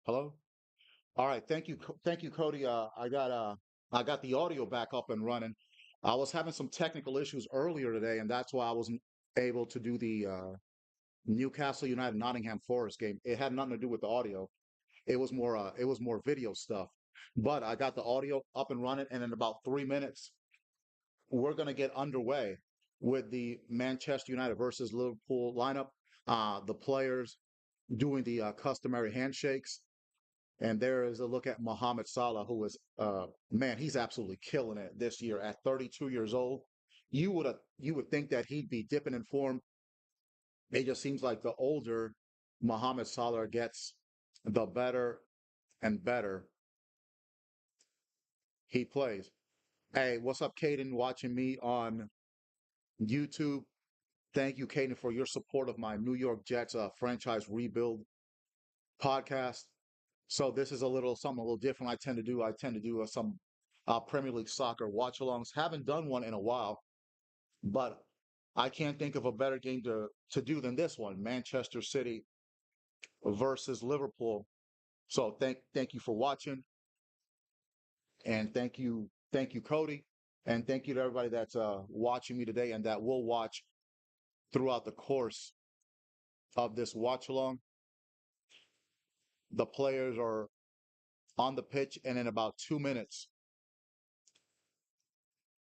Hello. All right. Thank you. Thank you, Cody. I got the audio back up and running. I was having some technical issues earlier today, and that's why I wasn't able to do the Newcastle United Nottingham Forest game. It had nothing to do with the audio. It was more video stuff. But I got the audio up and running, and in about 3 minutes, we're gonna get underway with the Manchester United versus Liverpool lineup. The players doing the customary handshakes. And there is a look at Mohamed Salah, who is, man, he's absolutely killing it this year at 32 years old. You would think that he'd be dipping in form. It just seems like the older Mohamed Salah gets, the better and better he plays. Hey, what's up, Caden? Watching me on YouTube. Thank you, Caden, for your support of my New York Jets franchise rebuild podcast. So this is a little something a little different. I tend to do some Premier League soccer watch-alongs. Haven't done one in a while, but I can't think of a better game to do than this one: Manchester City versus Liverpool. So thank you for watching, and thank you, Cody, and thank you to everybody that's watching me today and that will watch throughout the course of this watch-along. The players are on the pitch, and in about 2 minutes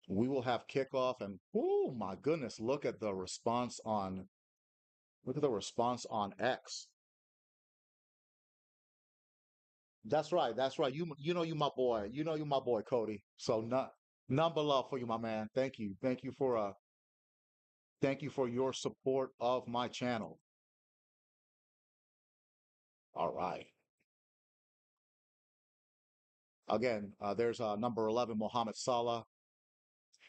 we will have kickoff. And oh my goodness, look at the response on X. That's right. You my boy. You my boy, Cody. So not none but love for you, my man. Thank you for your support of my channel. All right. Again, there's number 11, Mohamed Salah.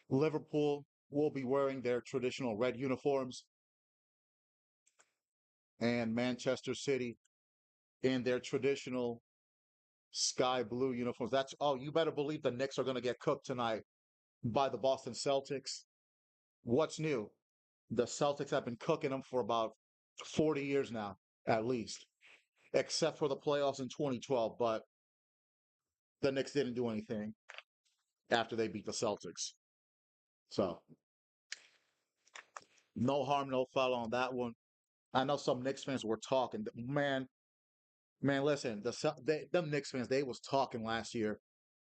Liverpool will be wearing their traditional red uniforms, and Manchester City in their traditional sky blue uniforms. You better believe the Knicks are going to get cooked tonight by the Boston Celtics. What's new? The Celtics have been cooking them for about 40 years now, at least, except for the playoffs in 2012. But the Knicks didn't do anything after they beat the Celtics. So, no harm, no foul on that one. I know some Knicks fans were talking. Man, listen, them Knicks fans, they was talking last year,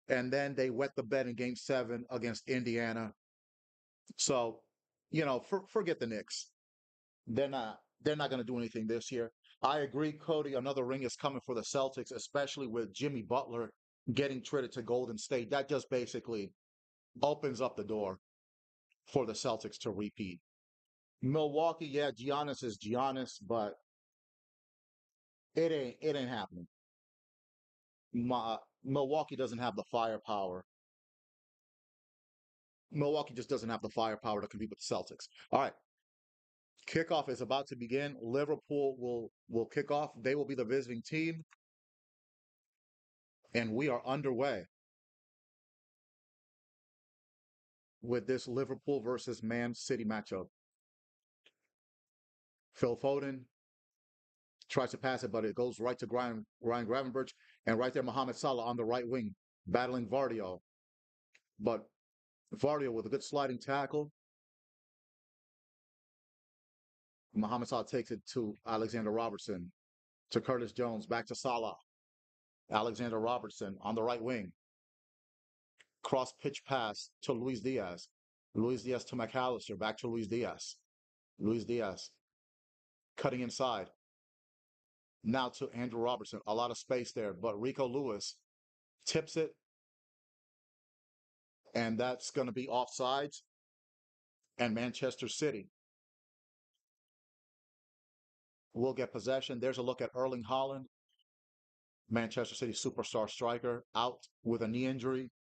and then they wet the bed in Game 7 against Indiana. So, forget the Knicks. They're not going to do anything this year. I agree, Cody. Another ring is coming for the Celtics, especially with Jimmy Butler getting traded to Golden State. That just basically opens up the door for the Celtics to repeat. Milwaukee, yeah, Giannis is Giannis, but it ain't happening. Milwaukee doesn't have the firepower. Milwaukee just doesn't have the firepower to compete with the Celtics. All right, kickoff is about to begin. Liverpool will kick off. They will be the visiting team, and we are underway with this Liverpool versus Man City matchup. Phil Foden tries to pass it, but it goes right to Ryan Gravenberch, and right there, Mohamed Salah on the right wing, battling Vardio. But Vardio with a good sliding tackle. Mohamed Salah takes it to Alexander Robertson, to Curtis Jones, back to Salah. Alexander Robertson on the right wing. Cross pitch pass to Luis Diaz. Luis Diaz to McAllister, back to Luis Diaz. Luis Diaz cutting inside. Now to Andrew Robertson. A lot of space there, but Rico Lewis tips it, and that's going to be offsides. And Manchester City will get possession. There's a look at Erling Haaland, Manchester City superstar striker, out with a knee injury.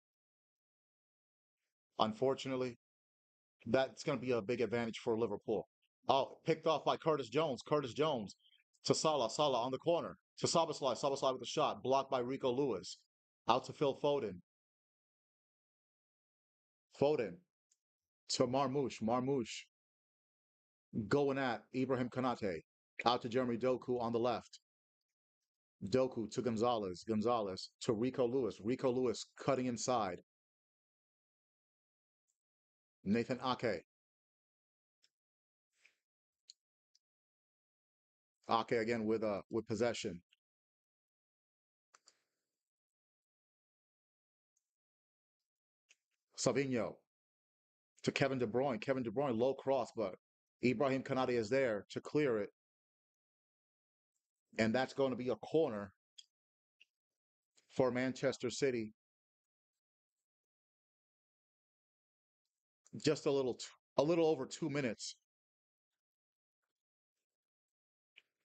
Unfortunately, that's going to be a big advantage for Liverpool. Oh, picked off by Curtis Jones. Curtis Jones to Salah. Salah on the corner to Szoboszlai. Szoboszlai with a shot blocked by Rico Lewis. Out to Phil Foden. Foden to Marmoush. Marmoush going at Ibrahim Konate. Out to Jeremy Doku on the left. Doku to Gonzalez. Gonzalez to Rico Lewis. Rico Lewis cutting inside. Nathan Ake. Ake again with possession. Savinho to Kevin De Bruyne. Kevin De Bruyne low cross, but Ibrahim Kanate is there to clear it, and that's going to be a corner for Manchester City. Just a little over 2 minutes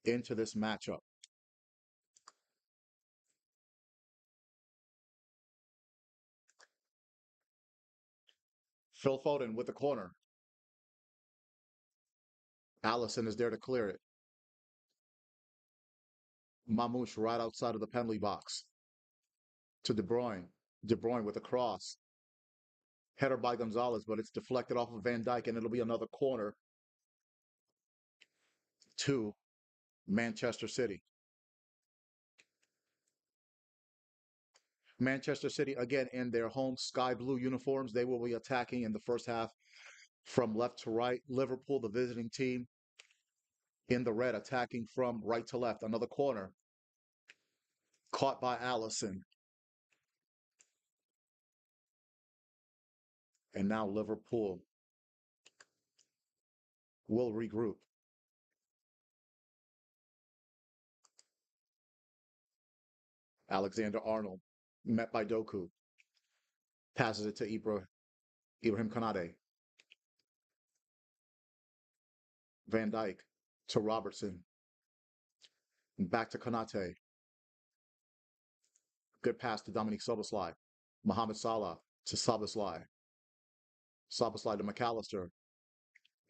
into this matchup. Phil Foden with the corner. Allison is there to clear it. Mamouche right outside of the penalty box to De Bruyne. De Bruyne with a cross. Header by Gonzalez, but it's deflected off of Van Dijk, and it'll be another corner to Manchester City. Manchester City, again, in their home sky blue uniforms. They will be attacking in the first half from left to right. Liverpool, the visiting team, in the red, attacking from right to left. Another corner caught by Allison. And now Liverpool will regroup. Alexander Arnold, met by Doku, passes it to Ibrahim Konate. Van Dijk to Robertson. Back to Konate. Good pass to Dominique Soboslai. Mohamed Salah to Soboslai. Soboslai to McAllister.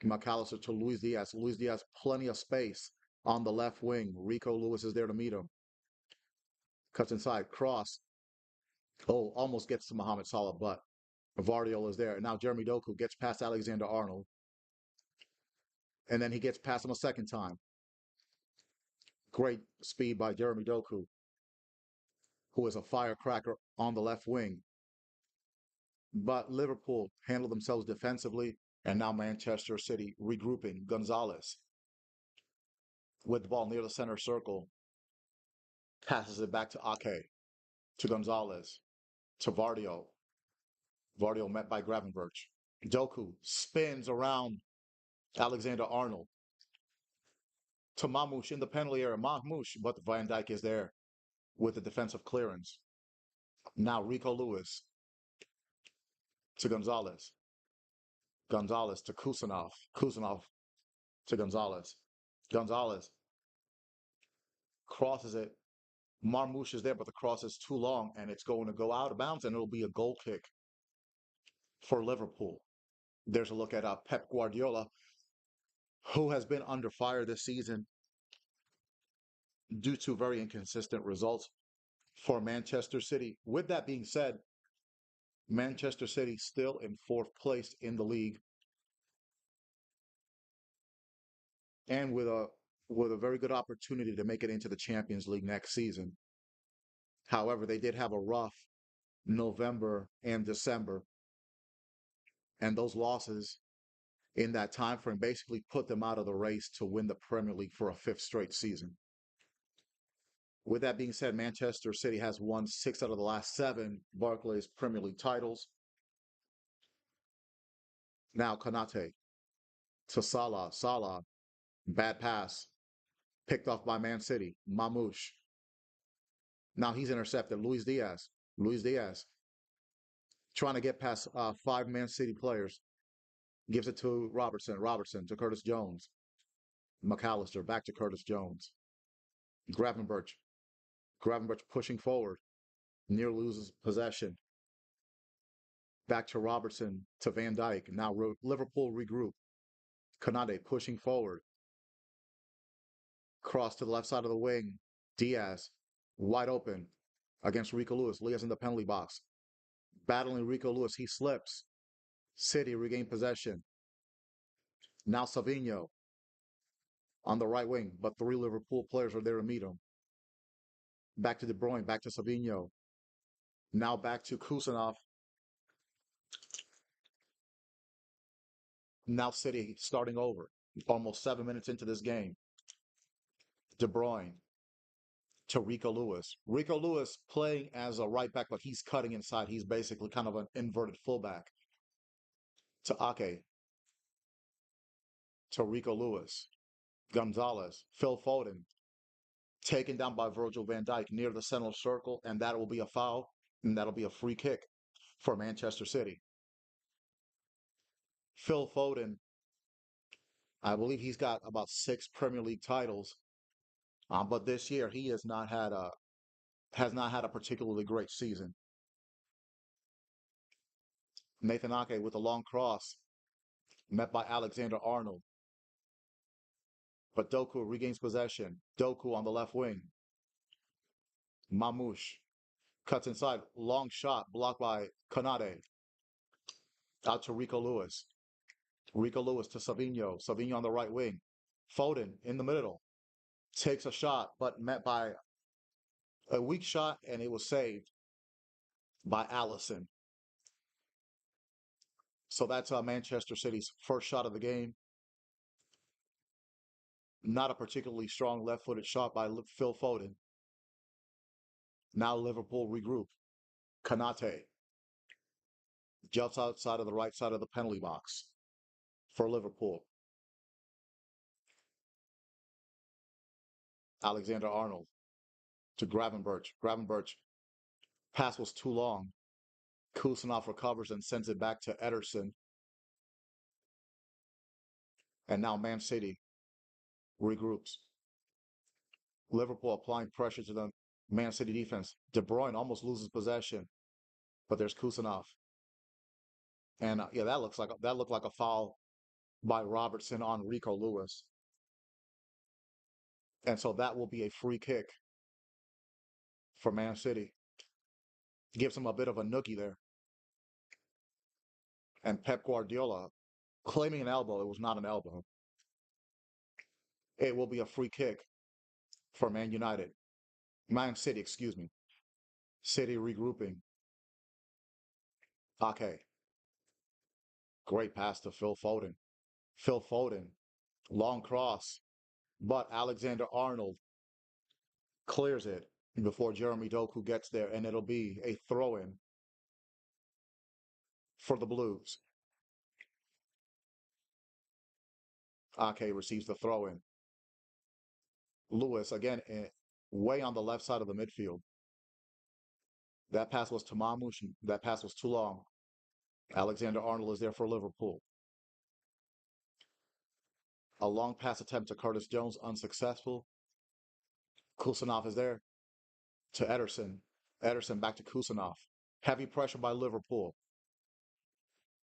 McAllister to Luis Diaz. Luis Diaz, plenty of space on the left wing. Rico Lewis is there to meet him. Cuts inside. Cross. Oh, almost gets to Mohamed Salah, but Vardiol is there. Now Jeremy Doku gets past Alexander Arnold. And then he gets past him a second time. Great speed by Jeremy Doku, who is a firecracker on the left wing. But Liverpool handled themselves defensively, and now Manchester City regrouping. Gonzalez with the ball near the center circle, passes it back to Ake, to Gonzalez, to Vardio. Vardio met by Gravenberch. Doku spins around Alexander Arnold to Mamouche in the penalty area. Mamouche, but Van Dijk is there with the defensive clearance. Now Rico Lewis to Gonzalez. Gonzalez to Kusanov. Kusanov to Gonzalez. Gonzalez crosses it. Marmouche is there, but the cross is too long and it's going to go out of bounds, and it'll be a goal kick for Liverpool. There's a look at Pep Guardiola, who has been under fire this season due to very inconsistent results for Manchester City. With that being said, Manchester City still in fourth place in the league, and with a very good opportunity to make it into the Champions League next season. However, they did have a rough November and December, and those losses in that time frame basically put them out of the race to win the Premier League for a fifth straight season. With that being said, Manchester City has won 6 out of the last 7 Barclays Premier League titles. Now Konate to Salah. Salah, bad pass, picked off by Man City. Mamouche. Now he's intercepted. Luis Diaz. Luis Diaz trying to get past 5 Man City players. Gives it to Robertson. Robertson to Curtis Jones. McAllister back to Curtis Jones. Gravenberch. Gravenberch pushing forward. Near loses possession. Back to Robertson to Van Dijk. Now Liverpool regroup. Konate pushing forward. Cross to the left side of the wing. Diaz wide open against Rico Lewis. Leah's in the penalty box. Battling Rico Lewis. He slips. City regain possession. Now Savinho on the right wing, but 3 Liverpool players are there to meet him. back to De Bruyne, back to Savinho, now back to Kusanov. Now City starting over, almost 7 minutes into this game. De Bruyne to Rico Lewis. Rico Lewis playing as a right back, but he's cutting inside. He's basically kind of an inverted fullback. To Ake, to Rico Lewis. Gonzalez, Phil Foden, taken down by Virgil van Dijk near the center circle, and that will be a foul, and that'll be a free kick for Manchester City. Phil Foden, I believe he's got about 6 Premier League titles, but this year he has not had a particularly great season. Nathan Ake with a long cross, met by Alexander Arnold, but Doku regains possession. Doku on the left wing. Mamouche cuts inside, long shot blocked by Konate. Out to Rico Lewis. Rico Lewis to Savinho. Savinho on the right wing. Foden in the middle. Takes a shot, but met by a weak shot, and it was saved by Allison. So that's Manchester City's first shot of the game. Not a particularly strong left-footed shot by Phil Foden. Now Liverpool regroup. Kanate jumps outside of the right side of the penalty box for Liverpool. Alexander Arnold to Gravenberch. Gravenberch pass was too long. Kusanov recovers and sends it back to Ederson. And now Man City regroups. Liverpool applying pressure to the Man City defense. De Bruyne almost loses possession, but there's Kusanov. And yeah, that looked like a foul by Robertson on Rico Lewis. And so that will be a free kick for Man City. Gives him a bit of a nookie there. And Pep Guardiola claiming an elbow. It was not an elbow. It will be a free kick for Man United. Man City, excuse me. City regrouping. Okay. Great pass to Phil Foden. Phil Foden. Long cross. But Alexander Arnold clears it before Jeremy Doku gets there, and it'll be a throw-in for the Blues. Ake receives the throw-in. Lewis, again, way on the left side of the midfield. That pass was to Mamouche. That pass was too long. Alexander Arnold is there for Liverpool. A long pass attempt to Curtis Jones, unsuccessful. Kusanov is there to Ederson. Ederson back to Kusanov. Heavy pressure by Liverpool.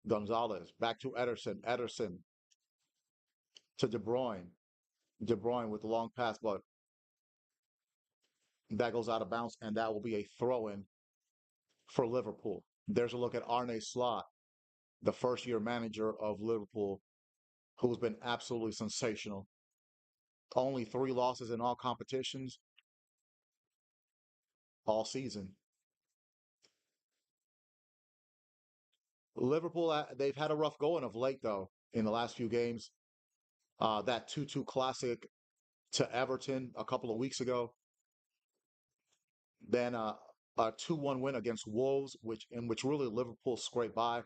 Gonzalez back to Ederson. Ederson to De Bruyne. De Bruyne with the long pass, but that goes out of bounds, and that will be a throw-in for Liverpool. There's a look at Arne Slot, the first-year manager of Liverpool, who's been absolutely sensational. Only 3 losses in all competitions all season. Liverpool, they've had a rough going of late, though, in the last few games. That 2-2 classic to Everton a couple of weeks ago. Then a 2-1 win against Wolves, in which really Liverpool scraped by.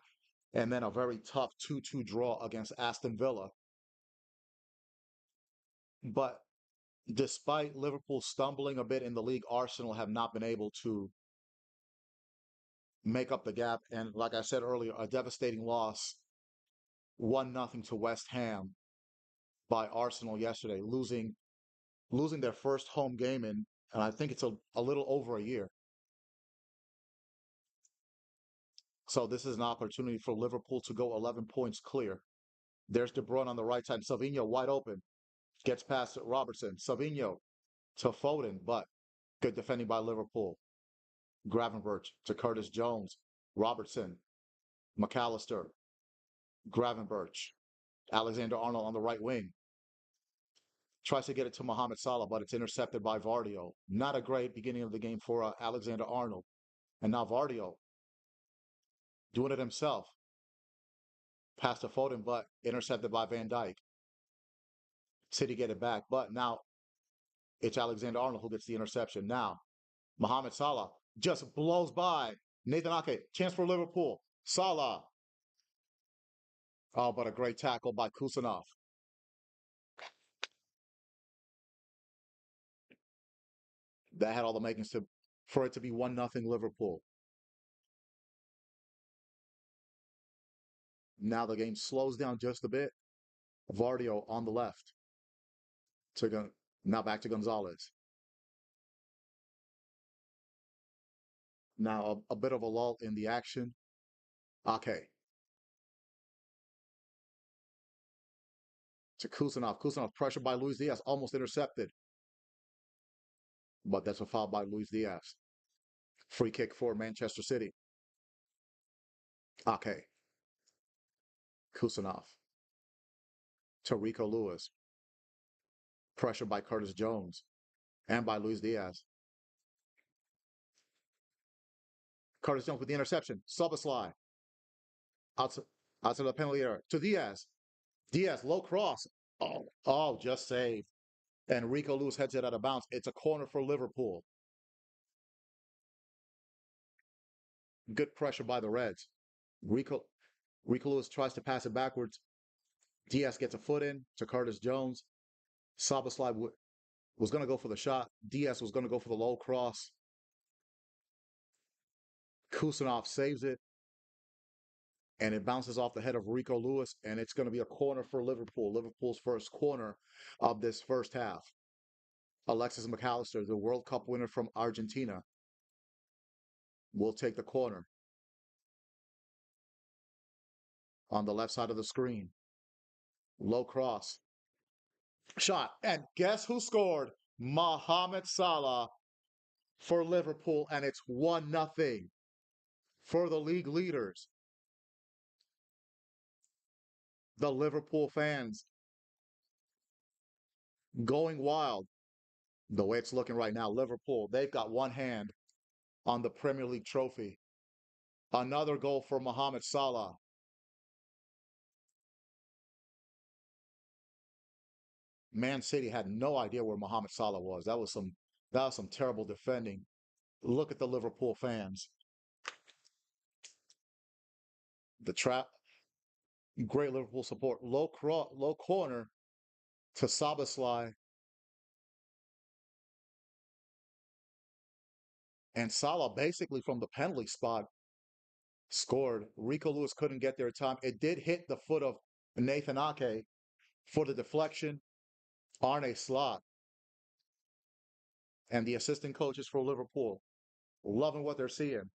And then a very tough 2-2 draw against Aston Villa. But despite Liverpool stumbling a bit in the league, Arsenal have not been able to make up the gap. And like I said earlier, a devastating loss, 1-0 to West Ham by Arsenal yesterday, losing their first home game in, and I think it's a little over a year. So this is an opportunity for Liverpool to go 11 points clear. There's De Bruyne on the right side. Savinho wide open. Gets past Robertson. Savinho to Foden, but good defending by Liverpool. Gravenberch to Curtis Jones. Robertson. McAllister. Gravenberch. Alexander Arnold on the right wing. Tries to get it to Mohamed Salah, but it's intercepted by Vardio. Not a great beginning of the game for Alexander Arnold. And now Vardio doing it himself. Pass to Foden, but intercepted by Van Dijk. City get it back, but now it's Alexander Arnold who gets the interception. Now, Mohamed Salah just blows by Nathan Ake. Chance for Liverpool. Salah. Oh, but a great tackle by Kusanov. That had all the makings to for it to be 1-0 Liverpool. Now the game slows down just a bit. Vardio on the left. To now back to Gonzalez. Now a bit of a lull in the action. Ake to Kusanov. Kusanov pressured by Luis Diaz, almost intercepted. But that's a foul by Luis Diaz. Free kick for Manchester City. Ake. Kusanov. To Rico Lewis. Pressure by Curtis Jones and by Luis Diaz. Curtis Jones with the interception. Szoboszlai. Out to the penalty area. To Diaz. Diaz, low cross. Oh, just saved. And Rico Lewis heads it out of bounds. It's a corner for Liverpool. Good pressure by the Reds. Rico, Rico Lewis tries to pass it backwards. Diaz gets a foot in to Curtis Jones. Szoboszlai was going to go for the shot. Diaz was going to go for the low cross. Kusanov saves it. And it bounces off the head of Rico Lewis. And it's going to be a corner for Liverpool. Liverpool's first corner of this first half. Alexis McAllister, the World Cup winner from Argentina, will take the corner on the left side of the screen. Low cross. Shot. And guess who scored? Mohamed Salah for Liverpool. And it's 1-0 for the league leaders. The Liverpool fans going wild. The way it's looking right now, Liverpool, they've got one hand on the Premier League trophy. Another goal for Mohamed Salah. Man City had no idea where Mohamed Salah was. That was some terrible defending. Look at the Liverpool fans. The trap, great Liverpool support. Low corner to Szoboszlai. And Salah basically from the penalty spot scored. Rico Lewis couldn't get there in time. It did hit the foot of Nathan Ake for the deflection. Arne Slot and the assistant coaches for Liverpool loving what they're seeing.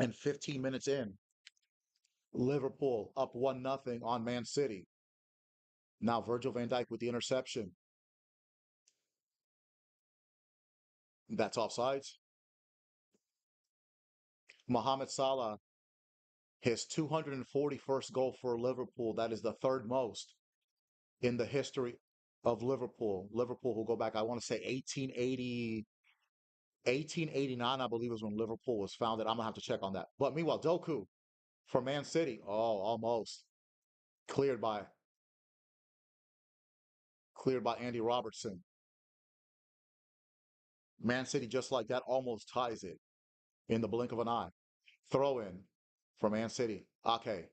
And 15 minutes in, Liverpool up 1-0 on Man City. Now Virgil van Dijk with the interception. That's offsides. Mohamed Salah, his 241st goal for Liverpool. That is the third most in the history of Liverpool. Liverpool will go back, I want to say 1889, I believe is when Liverpool was founded. I'm going to have to check on that. But meanwhile, Doku for Man City. Oh, almost. Cleared by Andy Robertson. Man City, just like that, almost ties it in the blink of an eye. Throw in for Man City. Ake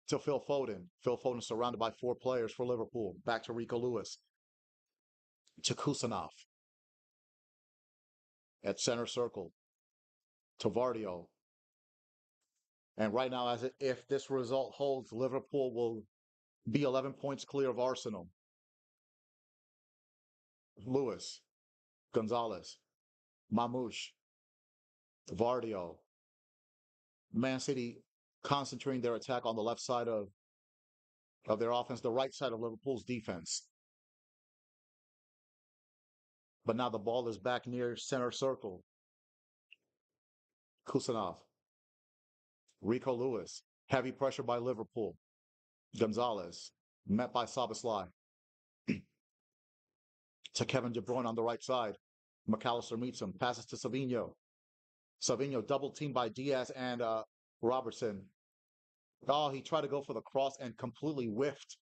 to Phil Foden. Phil Foden surrounded by four players for Liverpool. Back to Rico Lewis. To Kusanov. At center circle. To Vardio. And right now, if this result holds, Liverpool will be 11 points clear of Arsenal. Lewis. Gonzalez. Mamouche. Vardio. Man City concentrating their attack on the left side of their offense, the right side of Liverpool's defense. But now the ball is back near center circle. Kusanov. Rico Lewis. Heavy pressure by Liverpool. Gonzalez. met by Sabasly to Kevin De Bruyne on the right side. McAllister meets him, passes to Savinho. Savinho double teamed by Diaz and Robertson. Oh, he tried to go for the cross and completely whiffed,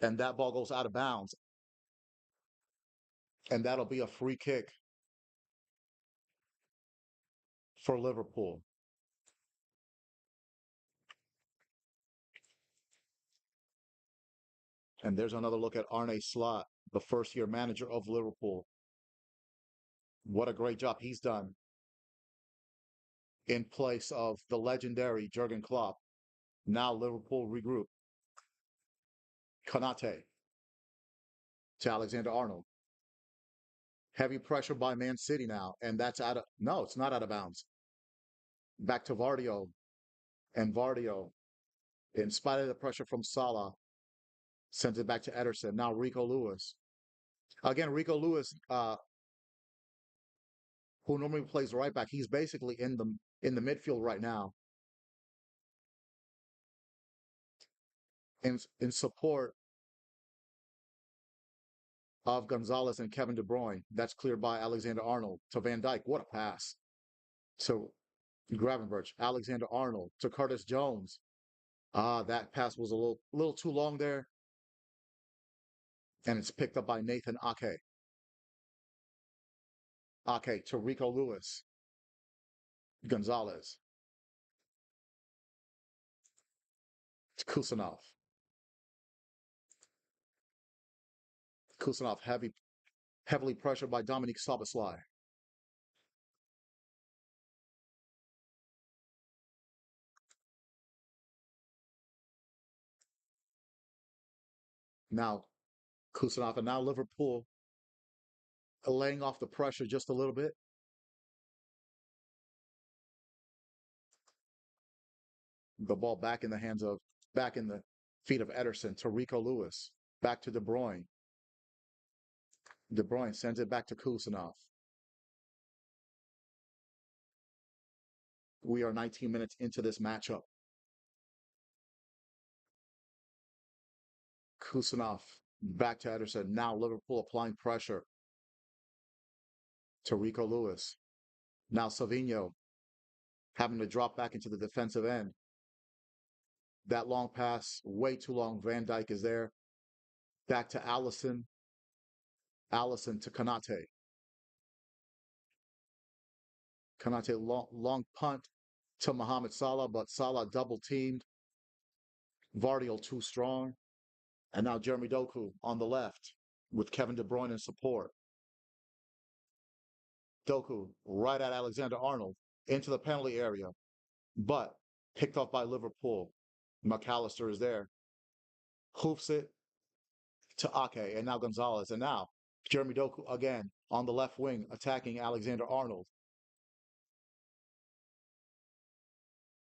and that ball goes out of bounds, and that'll be a free kick for Liverpool. And there's another look at Arne Slot, the first-year manager of Liverpool. What a great job he's done in place of the legendary Jurgen Klopp. Now Liverpool regroup. Konate to Alexander-Arnold. Heavy pressure by Man City now, and that's out of no, it's not out of bounds. Back to Vardio, and Vardio, in spite of the pressure from Salah, sends it back to Ederson. Now Rico Lewis. Again, Rico Lewis, who normally plays right back, he's basically in the midfield right now in support of Gonzalez and Kevin De Bruyne. That's cleared by Alexander Arnold to Van Dijk. What a pass to Gravenberch. Alexander Arnold to Curtis Jones. That pass was a little too long there, and it's picked up by Nathan Ake. Ake to Rico Lewis. Gonzalez to Kusanov. Kusanov heavily pressured by Dominique Soboslai. Now Kusanov, and now Liverpool laying off the pressure just a little bit. The ball back in the feet of Ederson to Rico Lewis. Back to De Bruyne. De Bruyne sends it back to Kusanov. We are 19 minutes into this matchup. Kusanov back to Ederson. Now Liverpool applying pressure to Rico Lewis. Now Savinho having to drop back into the defensive end. That long pass, way too long. Van Dijk is there. Back to Allison. Allison to Konate. Konate long punt to Mohamed Salah, but Salah double teamed. Vardio too strong. And now Jeremy Doku on the left with Kevin De Bruyne in support. Doku right at Alexander Arnold into the penalty area, but picked off by Liverpool. McAllister is there. Hoofs it to Ake, and now Gonzalez. And now Jeremy Doku again on the left wing attacking Alexander Arnold.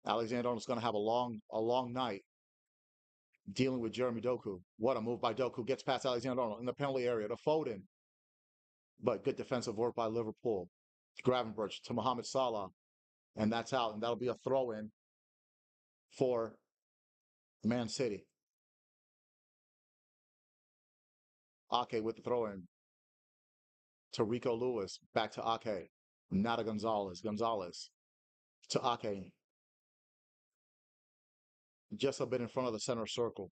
Alexander Arnold's going to have a long night dealing with Jeremy Doku. What a move by Doku. Gets past Alexander Arnold in the penalty area to Foden. But good defensive work by Liverpool. Gravenberch to Mohamed Salah. And that's out. And that'll be a throw in for Man City. Ake with the throw in to Rico Lewis. Back to Ake. Not a Gonzalez. Gonzalez to Ake. Just a bit in front of the center circle.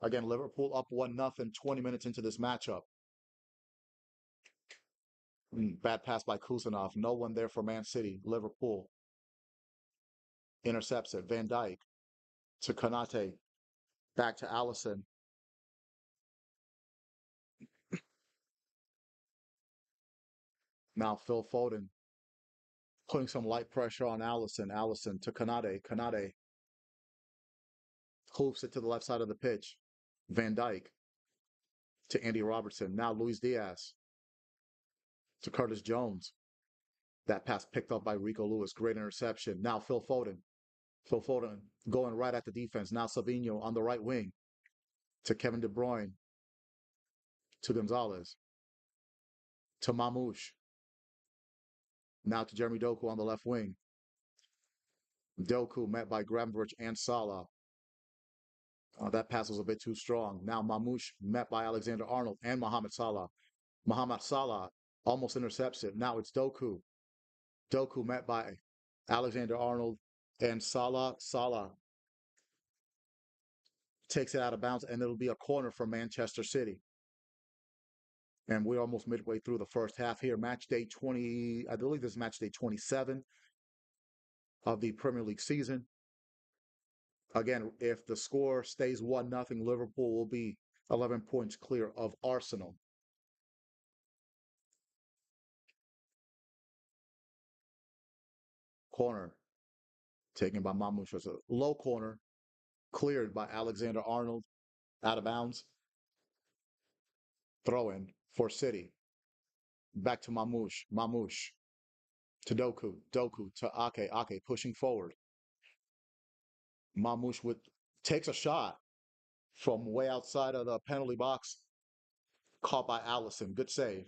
Again, Liverpool up 1-0, 20 minutes into this matchup. Bad pass by Kusanov. No one there for Man City. Liverpool intercepts it. Van Dijk to Konate. Back to Allison. Now Phil Foden putting some light pressure on Allison. Allison to Konate. Konate hoops it to the left side of the pitch. Van Dijk to Andy Robertson. Now Luis Diaz to Curtis Jones. That pass picked up by Rico Lewis. Great interception. Now Phil Foden. Phil Foden going right at the defense. Now Savinho on the right wing to Kevin De Bruyne. To Gonzalez. To Mamouche. Now to Jeremy Doku on the left wing. Doku met by Gravenberch and Salah. That pass was a bit too strong. Now Mamouche met by Alexander Arnold and Mohamed Salah. Mohamed Salah almost intercepts it. Now it's Doku. Doku met by Alexander Arnold and Salah. Salah takes it out of bounds, and it'll be a corner for Manchester City. And we're almost midway through the first half here. Match day 20, I believe this is match day 27 of the Premier League season. Again, if the score stays 1-0, Liverpool will be 11 points clear of Arsenal. Corner taken by Mamouche was a low corner, cleared by Alexander Arnold, out of bounds. Throw in for City. Back to Mamouche. Mamouche to Doku. Doku to Ake. Ake pushing forward. Mamouche with takes a shot from way outside of the penalty box. Caught by Allison. Good save.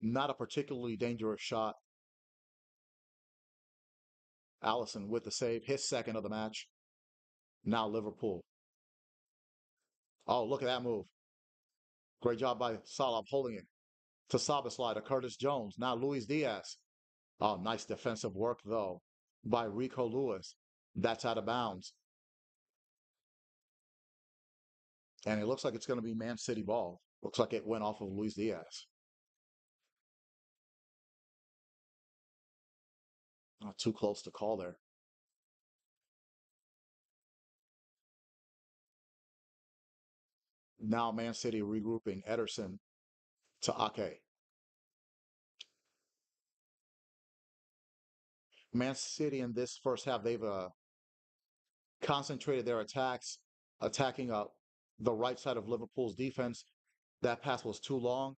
Not a particularly dangerous shot. Allison with the save. His second of the match. Now Liverpool. Oh, look at that move. Great job by Salah holding it. To Szoboszlai to Curtis Jones. Now Luis Diaz. Oh, nice defensive work, though, by Rico Lewis. That's out of bounds. And it looks like it's going to be Man City ball. Looks like it went off of Luis Diaz. Not too close to call there. Now Man City regrouping Ederson to Ake. Man City in this first half, they've concentrated their attacks, attacking the right side of Liverpool's defense. That pass was too long.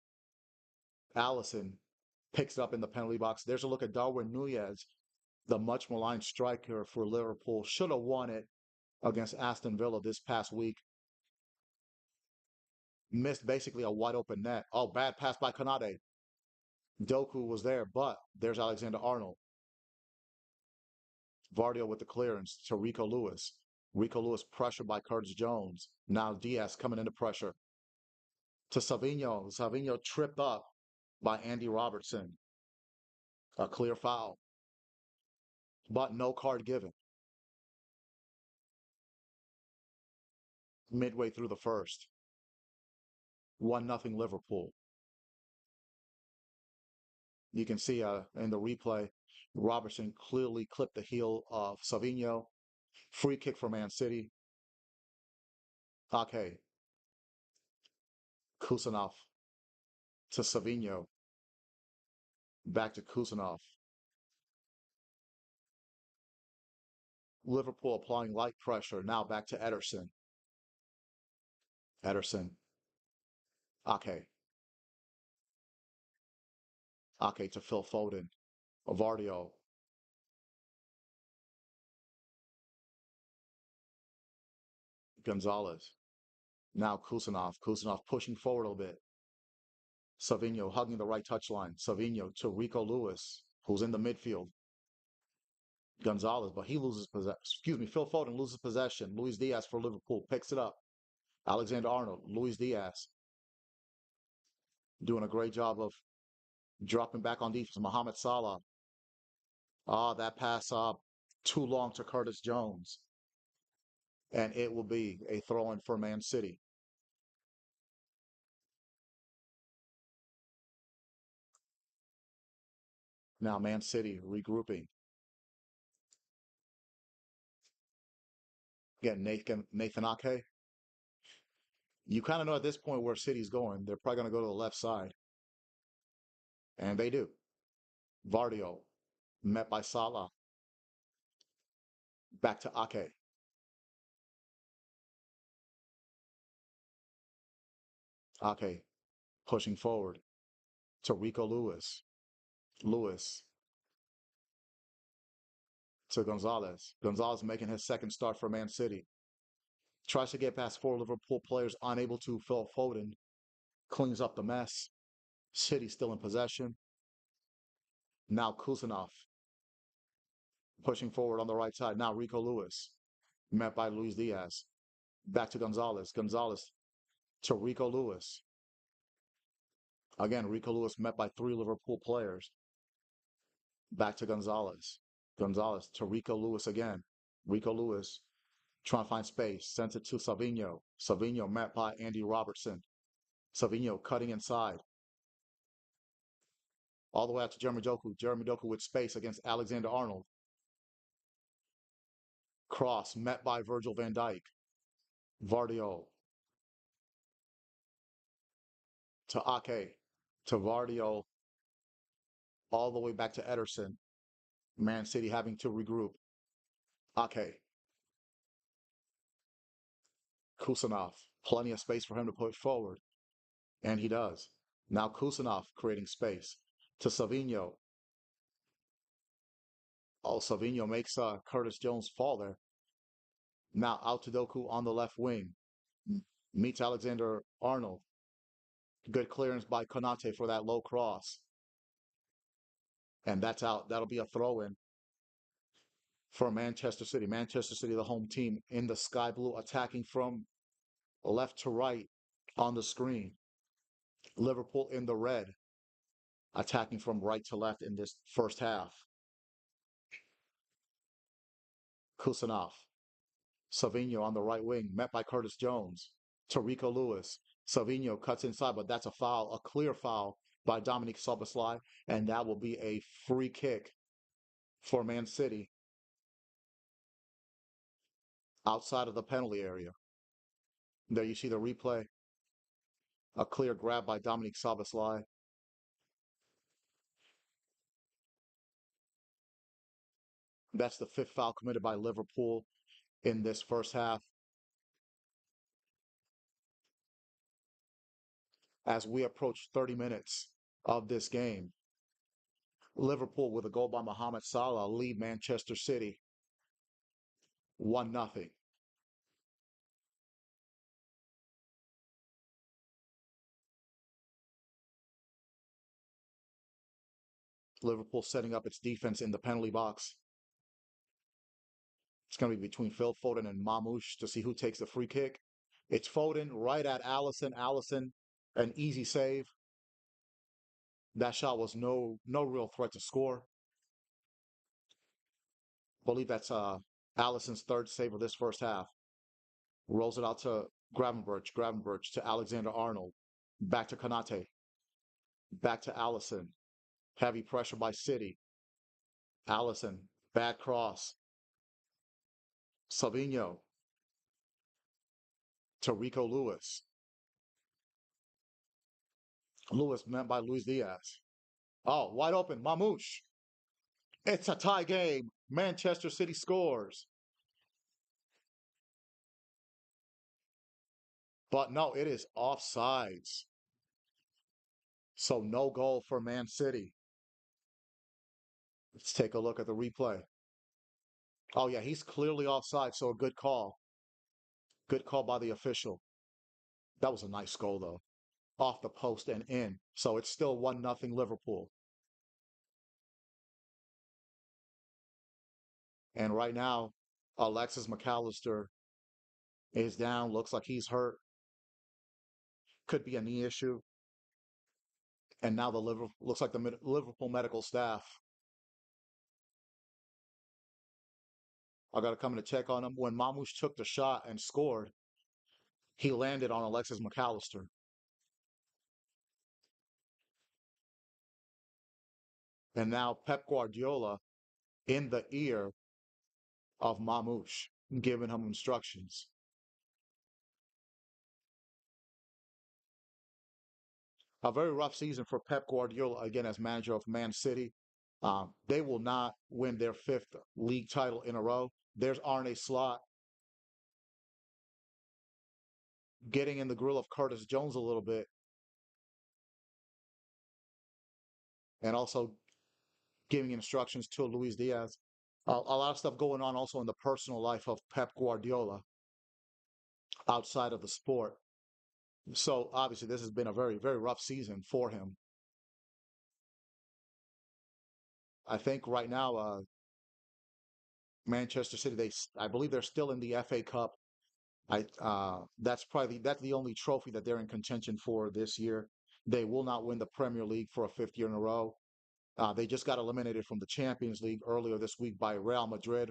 Allison picks it up in the penalty box. There's a look at Darwin Nunez, the much maligned striker for Liverpool. Should have won it against Aston Villa this past week. Missed basically a wide open net. Oh, bad pass by Konate. Doku was there, but there's Alexander Arnold. Vardio with the clearance to Rico Lewis. Rico Lewis pressured by Curtis Jones. Now Diaz coming into pressure to Savinho. Savinho tripped up by Andy Robertson. A clear foul, but no card given. Midway through the first. 1-0 Liverpool. You can see in the replay, Robertson clearly clipped the heel of Savinho. Free kick for Man City. Ake. Kusanov to Savinho. Back to Kusanov. Liverpool applying light pressure. Now back to Ederson. Ederson. Ake. Ake to Phil Foden. Vardio. Gonzalez. Now Kusanov. Kusanov pushing forward a little bit. Savinho hugging the right touchline. Savinho to Rico Lewis, who's in the midfield. Gonzalez, but he loses possession. Excuse me, Phil Foden loses possession. Luis Diaz for Liverpool picks it up. Alexander Arnold, Luis Diaz doing a great job of dropping back on defense. Mohamed Salah. Ah, that pass too long to Curtis Jones. And it will be a throw-in for Man City. Now Man City regrouping. Again, Nathan Ake. You kind of know at this point where City's going. They're probably going to go to the left side. And they do. Vardio met by Salah. Back to Ake. Ake pushing forward to Rico Lewis. Lewis to Gonzalez. Gonzalez making his second start for Man City. Tries to get past four Liverpool players, unable to. Phil Foden cleans up the mess. City still in possession. Now Kusanov. pushing forward on the right side. Now Rico Lewis, met by Luis Diaz. Back to Gonzalez. Gonzalez to Rico Lewis. Again, Rico Lewis met by three Liverpool players. Back to Gonzalez. Gonzalez to Rico Lewis again. Rico Lewis trying to find space. Sends it to Savinho. Savinho met by Andy Robertson. Savinho cutting inside. All the way out to Jeremy Doku. Jeremy Doku with space against Alexander Arnold. Cross met by Virgil van Dijk. Vardio to Ake. To Vardio. All the way back to Ederson. Man City having to regroup. Ake. Kusanov. Plenty of space for him to push forward. And he does. Now Kusanov creating space to Savinho. Oh, Savinho makes Curtis Jones fall there. Now out to Doku on the left wing. Meets Alexander Arnold. Good clearance by Konate for that low cross. And that's out. That'll be a throw in for Manchester City. Manchester City, the home team, in the sky blue, attacking from left to right on the screen. Liverpool in the red, attacking from right to left in this first half. Kusanov. Savinho on the right wing, met by Curtis Jones. Rico Lewis. Savinho cuts inside, but that's a foul, a clear foul by Dominic Soboslai, and that will be a free kick for Man City outside of the penalty area. There you see the replay. A clear grab by Dominic Soboslai. That's the fifth foul committed by Liverpool in this first half. As we approach 30 minutes of this game, Liverpool with a goal by Mohamed Salah lead Manchester City 1-0. Liverpool setting up its defense in the penalty box. It's going to be between Phil Foden and Mamouche to see who takes the free kick. It's Foden right at Allison. Allison, an easy save. That shot was no real threat to score. I believe that's Allison's third save of this first half. Rolls it out to Gravenberch. Gravenberch to Alexander Arnold. Back to Konate. Back to Allison. Heavy pressure by City. Allison. Bad cross. Savinho to Rico Lewis. Lewis met by Luis Diaz. Oh, wide open. Mamouche. It's a tie game. Manchester City scores. But no, it is offsides. So no goal for Man City. Let's take a look at the replay. Oh, yeah, he's clearly offside, so a good call. Good call by the official. That was a nice goal, though. Off the post and in. So it's still 1-0 Liverpool. And right now, Alexis McAllister is down. Looks like he's hurt. Could be a knee issue. And now the looks like the Liverpool medical staff are going to come in to check on him. When Mamouche took the shot and scored, he landed on Alexis McAllister. And now Pep Guardiola in the ear of Mamouche, giving him instructions. A very rough season for Pep Guardiola, again, as manager of Man City. They will not win their fifth league title in a row. There's Arne Slot getting in the grill of Curtis Jones a little bit, and also giving instructions to Luis Diaz. A lot of stuff going on also in the personal life of Pep Guardiola outside of the sport. So obviously, this has been a very, very rough season for him. I think right now, Manchester City, I believe they're still in the FA Cup. That's the only trophy that they're in contention for this year. They will not win the Premier League for a fifth year in a row. They just got eliminated from the Champions League earlier this week by Real Madrid.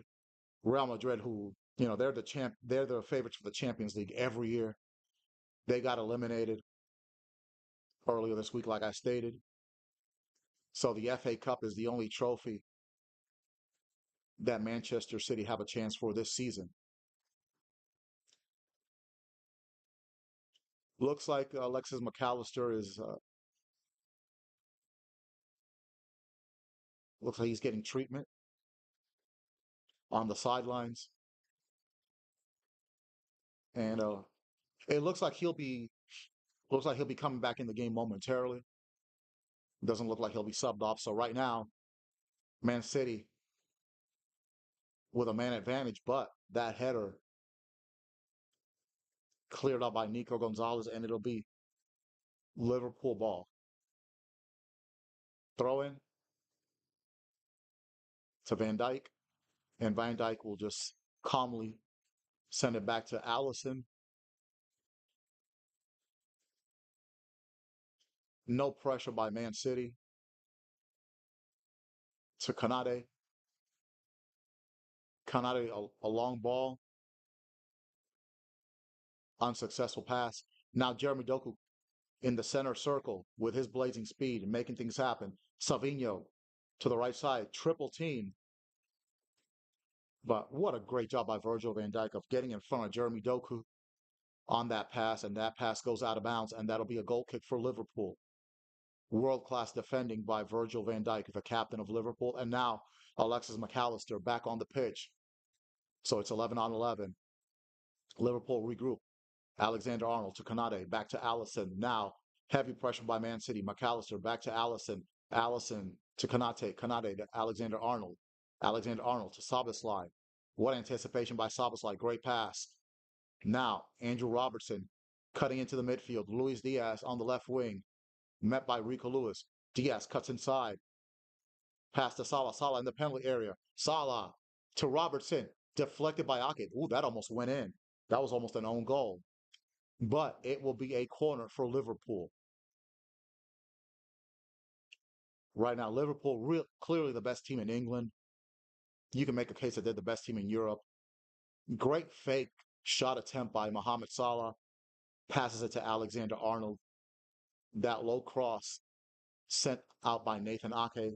Real Madrid, who they're the favorites for the Champions League every year. They got eliminated earlier this week, like I stated. So the FA Cup is the only trophy that Manchester City have a chance for this season. Looks like Alexis McAllister is looks like he's getting treatment on the sidelines, and it looks like he'll be coming back in the game momentarily. Doesn't look like he'll be subbed off. So right now, Man City with a man advantage, but that header cleared up by Nico Gonzalez, and it'll be Liverpool ball. Throw in to Van Dijk, and Van Dijk will just calmly send it back to Allison. No pressure by Man City to Kanade. Kanade, a long ball, unsuccessful pass. Now Jeremy Doku in the center circle with his blazing speed and making things happen. Savinho to the right side, triple team. But what a great job by Virgil van Dijk of getting in front of Jeremy Doku on that pass, and that pass goes out of bounds, and that'll be a goal kick for Liverpool. World-class defending by Virgil van Dijk, the captain of Liverpool, and now Alexis McAllister back on the pitch. So it's 11 on 11. Liverpool regroup. Alexander-Arnold to Konate, back to Allison. Now heavy pressure by Man City. McAllister back to Allison. Allison to Konate. Konate to Alexander-Arnold. Alexander-Arnold to Szoboszlai. What anticipation by Szoboszlai. Great pass. Now Andrew Robertson cutting into the midfield. Luis Diaz on the left wing. Met by Rico Lewis. Diaz cuts inside. Pass to Salah. Salah in the penalty area. Salah to Robertson. Deflected by Ake. Ooh, that almost went in. That was almost an own goal. But it will be a corner for Liverpool. Right now, Liverpool clearly the best team in England. You can make a case that they're the best team in Europe. Great fake shot attempt by Mohamed Salah. Passes it to Alexander Arnold. That low cross sent out by Nathan Ake.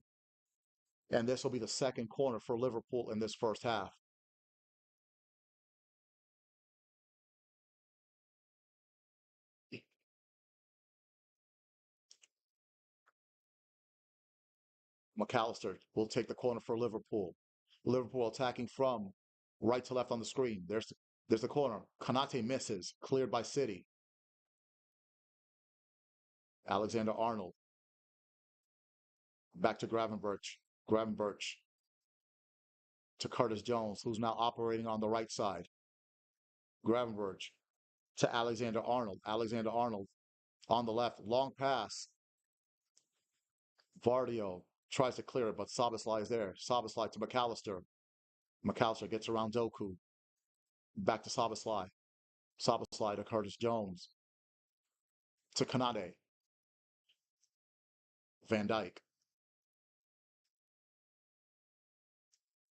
And this will be the second corner for Liverpool in this first half. McAllister will take the corner for Liverpool. Liverpool attacking from right to left on the screen. There's the corner. Konate misses. Cleared by City. Alexander Arnold. Back to Gravenberch. Gravenberch to Curtis Jones, who's now operating on the right side. Gravenberch to Alexander Arnold. Alexander Arnold on the left. Long pass. Vardio tries to clear it, but Szoboszlai is there. Szoboszlai to McAllister. McAllister gets around Doku. Back to Szoboszlai. Szoboszlai to Curtis Jones. To Kanade. Van Dijk.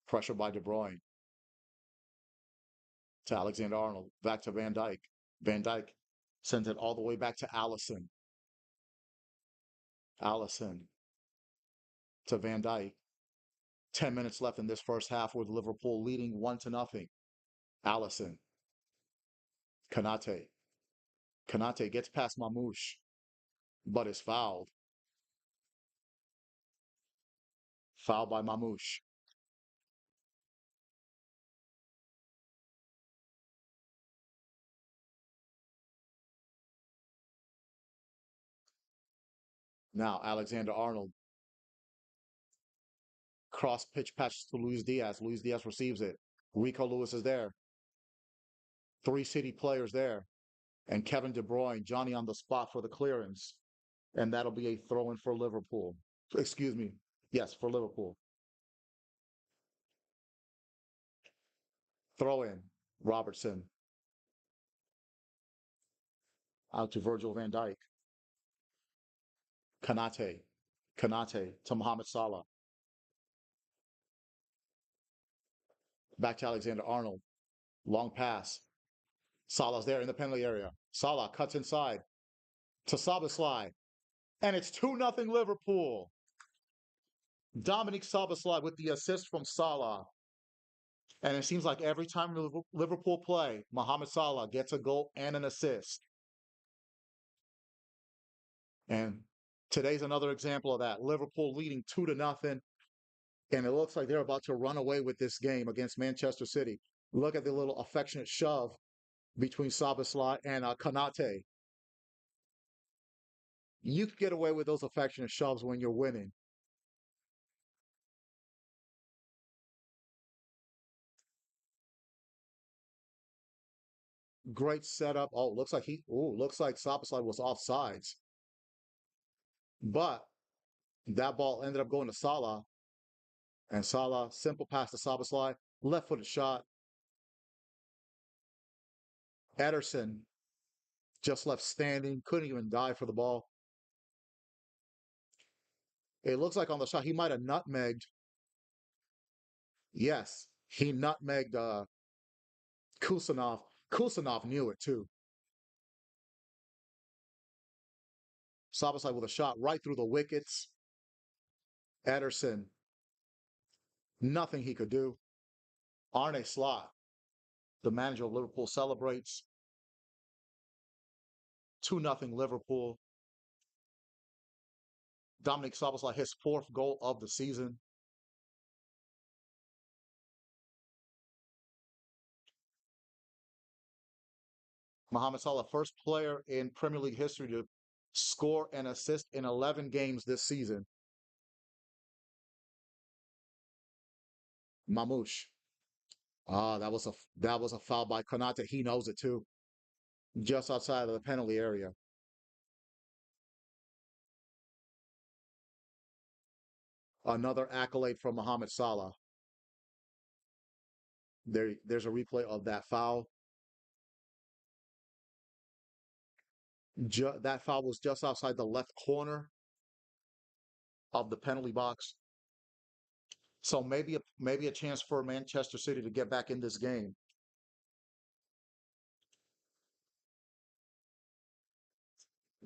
Pressure by De Bruyne. To Alexander Arnold. Back to Van Dijk. Van Dijk sends it all the way back to Allison. Allison to Van Dijk. 10 minutes left in this first half with Liverpool leading 1-0. Allison. Konate. Konate gets past Mamouche, but is fouled. Fouled by Mamouche. Now Alexander Arnold. Cross pitch patch to Luis Diaz. Luis Diaz receives it. Rico Lewis is there. Three City players there. And Kevin De Bruyne, Johnny on the spot for the clearance. And that'll be a throw in for Liverpool. Excuse me. Yes, for Liverpool. Throw in. Robertson out to Virgil van Dijk. Kanate. Kanate to Mohamed Salah. Back to Alexander Arnold. Long pass. Salah's there in the penalty area. Salah cuts inside to Szoboszlai. And it's 2-0 Liverpool. Dominic Szoboszlai with the assist from Salah. And it seems like every time Liverpool play, Mohamed Salah gets a goal and an assist. And today's another example of that. Liverpool leading 2-0. And it looks like they're about to run away with this game against Manchester City. Look at the little affectionate shove between Szoboszlai and Konate. You can get away with those affectionate shoves when you're winning. Great setup. Oh, looks like Szoboszlai was offsides. But that ball ended up going to Salah. And Salah, simple pass to Szoboszlai, left-footed shot. Ederson just left standing, couldn't even dive for the ball. It looks like on the shot he might have nutmegged. Yes, he nutmegged Kusanov. Kusanov knew it too. Szoboszlai with a shot right through the wickets. Ederson, nothing he could do. Arne Slot, the manager of Liverpool, celebrates. 2-0 Liverpool. Dominic Szoboszlai, his fourth goal of the season. Mohamed Salah, first player in Premier League history to score and assist in 11 games this season. Mamouche. That was a foul by Konate. He knows it too. Just outside of the penalty area. Another accolade from Mohamed Salah. There's a replay of that foul. That foul was just outside the left corner of the penalty box. So maybe a chance for Manchester City to get back in this game.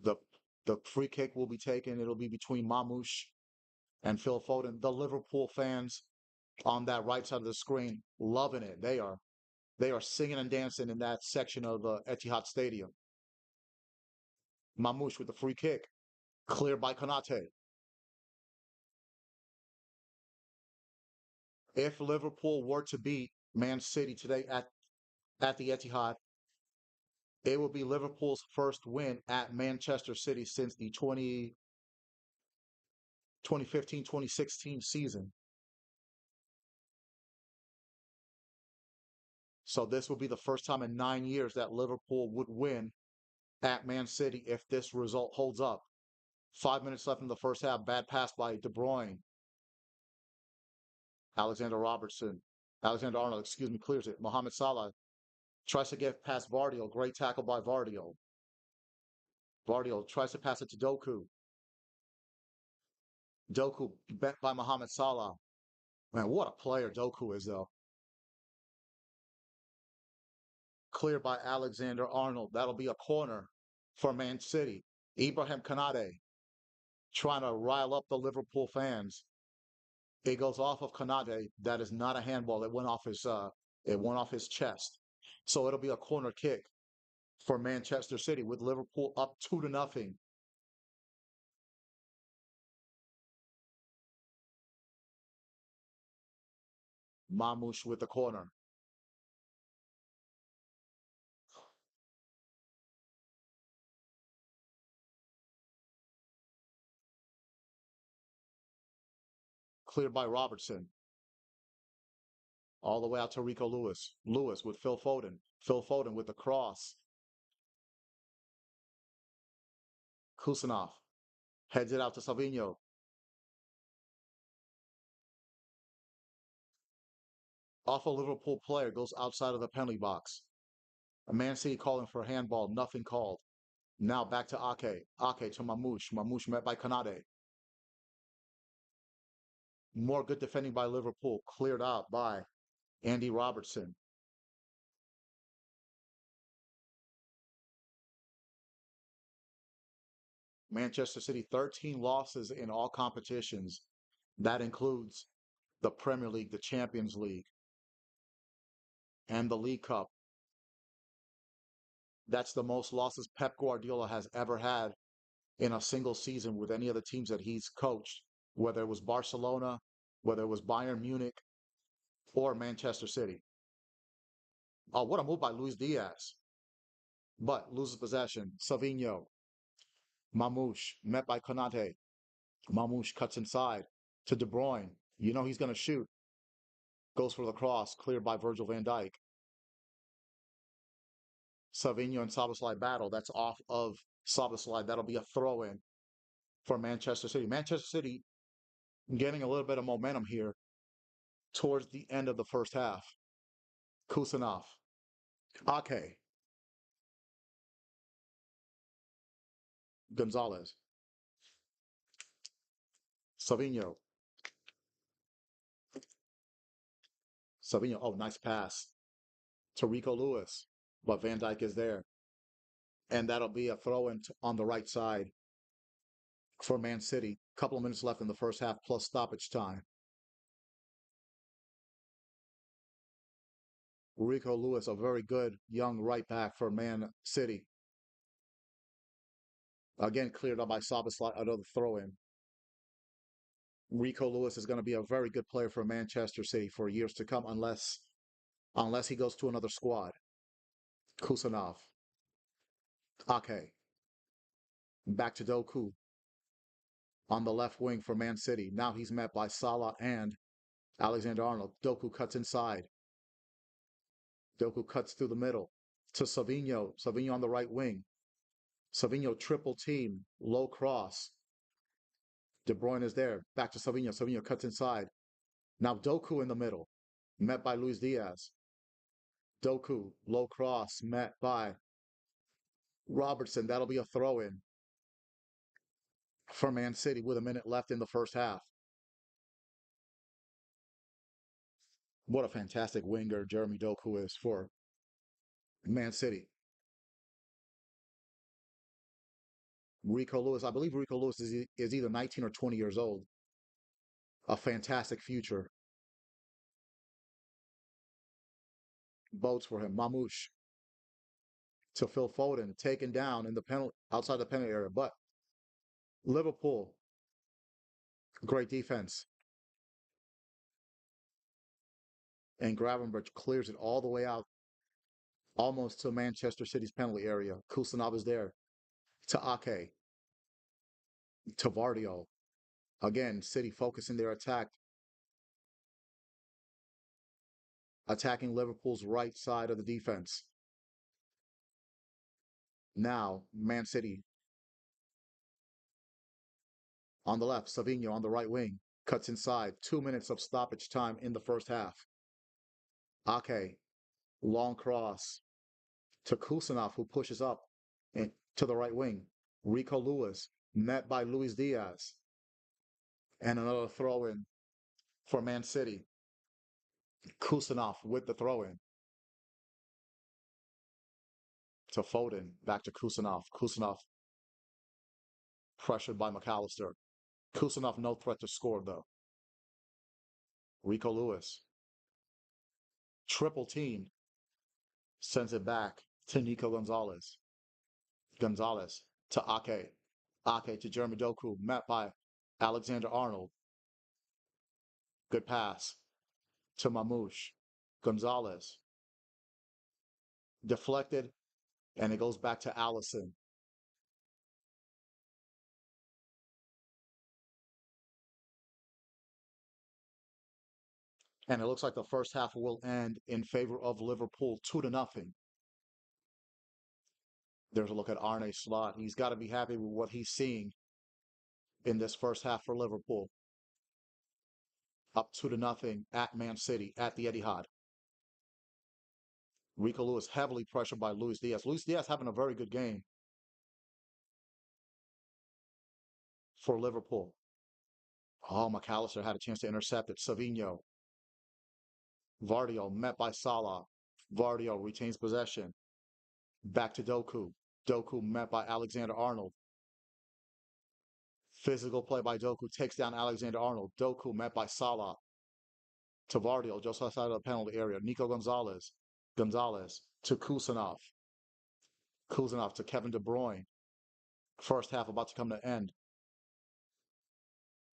The the free kick will be taken. It'll be between Mamouche and Phil Foden. The Liverpool fans on that right side of the screen loving it. They are singing and dancing in that section of Etihad Stadium. Mamouche with the free kick, cleared by Konate. If Liverpool were to beat Man City today at the Etihad, it will be Liverpool's first win at Manchester City since the 2015-2016 season. So this will be the first time in 9 years that Liverpool would win at Man City if this result holds up. 5 minutes left in the first half. Bad pass by De Bruyne. Alexander Robertson. Alexander Arnold, excuse me, clears it. Mohamed Salah tries to get past Vardio. Great tackle by Vardio. Vardio tries to pass it to Doku. Doku bent by Mohamed Salah. Man, what a player Doku is, though. Cleared by Alexander Arnold. That'll be a corner for Man City. Ibrahim Konate trying to rile up the Liverpool fans. It goes off of Konate. That is not a handball. It went off his chest. So it'll be a corner kick for Manchester City with Liverpool up 2-0. Mamouche with the corner. Cleared by Robertson. All the way out to Rico Lewis. Lewis with Phil Foden. Phil Foden with the cross. Kusanov heads it out to Savinho. Off a Liverpool player goes outside of the penalty box. A Man City calling for a handball, nothing called. Now back to Ake. Ake to Mamouche. Mamouche met by Kanade. More good defending by Liverpool, cleared out by Andy Robertson. Manchester City, 13 losses in all competitions. That includes the Premier League, the Champions League, and the League Cup. That's the most losses Pep Guardiola has ever had in a single season with any of the teams that he's coached, whether it was Barcelona, whether it was Bayern Munich, or Manchester City. Oh, what a move by Luis Diaz. But loses possession. Savinho, Mamouche, met by Konate. Mamouche cuts inside to De Bruyne. You know he's going to shoot. Goes for the cross, cleared by Virgil van Dijk. Savinho and Szoboszlai battle. That's off of Szoboszlai. That'll be a throw in for Manchester City. Manchester City getting a little bit of momentum here towards the end of the first half. Kusanov, Ake, Gonzalez, Savinho, Savinho. Oh, nice pass to Rico Lewis, but Van Dijk is there. And that'll be a throw in on the right side for Man City. Couple of minutes left in the first half plus stoppage time. Rico Lewis, a very good young right back for Man City. Again, cleared up by Szoboszlai, another throw in. Rico Lewis is going to be a very good player for Manchester City for years to come, unless he goes to another squad. Kusanov, Ake, back to Doku on the left wing for Man City. Now he's met by Salah and Alexander-Arnold. Doku cuts inside. Doku cuts through the middle to Savinho. Savinho on the right wing. Savinho triple team, low cross. De Bruyne is there. Back to Savinho. Savinho cuts inside. Now Doku in the middle, met by Luis Diaz. Doku, low cross, met by Robertson. That'll be a throw in for Man City with a minute left in the first half. What a fantastic winger Jeremy Doku is for Man City. Rico Lewis, I believe Rico Lewis is either 19 or 20 years old. A fantastic future bodes for him. Mamouche to Phil Foden, taken down in the penalty outside the penalty area. But Liverpool, great defense. And Gravenberch clears it all the way out, almost to Manchester City's penalty area. Kusanov is there to Ake, to Vardio. Again, City focusing their attack, attacking Liverpool's right side of the defense. Now, Man City on the left, Savinho on the right wing, cuts inside. 2 minutes of stoppage time in the first half. Ake, long cross to Kusanov, who pushes up and to the right wing. Rico Lewis, met by Luis Diaz. And another throw in for Man City. Kusanov with the throw in to Foden. Back to Kusanov. Kusanov pressured by McAllister. Kusanov no threat to score though. Rico Lewis. Triple team. Sends it back to Nico Gonzalez. Gonzalez to Ake. Ake to Jeremy Doku. Met by Alexander Arnold. Good pass to Mamouche. Gonzalez. Deflected. And it goes back to Allison. And it looks like the first half will end in favor of Liverpool 2-0. There's a look at Arne Slot. He's got to be happy with what he's seeing in this first half for Liverpool. Up 2-0 at Man City, at the Etihad. Rico Lewis heavily pressured by Luis Diaz. Luis Diaz having a very good game for Liverpool. Oh, McAllister had a chance to intercept it. Savinho, Vardio met by Salah. Vardio retains possession. Back to Doku. Doku met by Alexander Arnold. Physical play by Doku takes down Alexander Arnold. Doku met by Salah. To Vardio just outside of the penalty area. Nico Gonzalez. Gonzalez to Kusanov. Kusanov to Kevin De Bruyne. First half about to come to an end.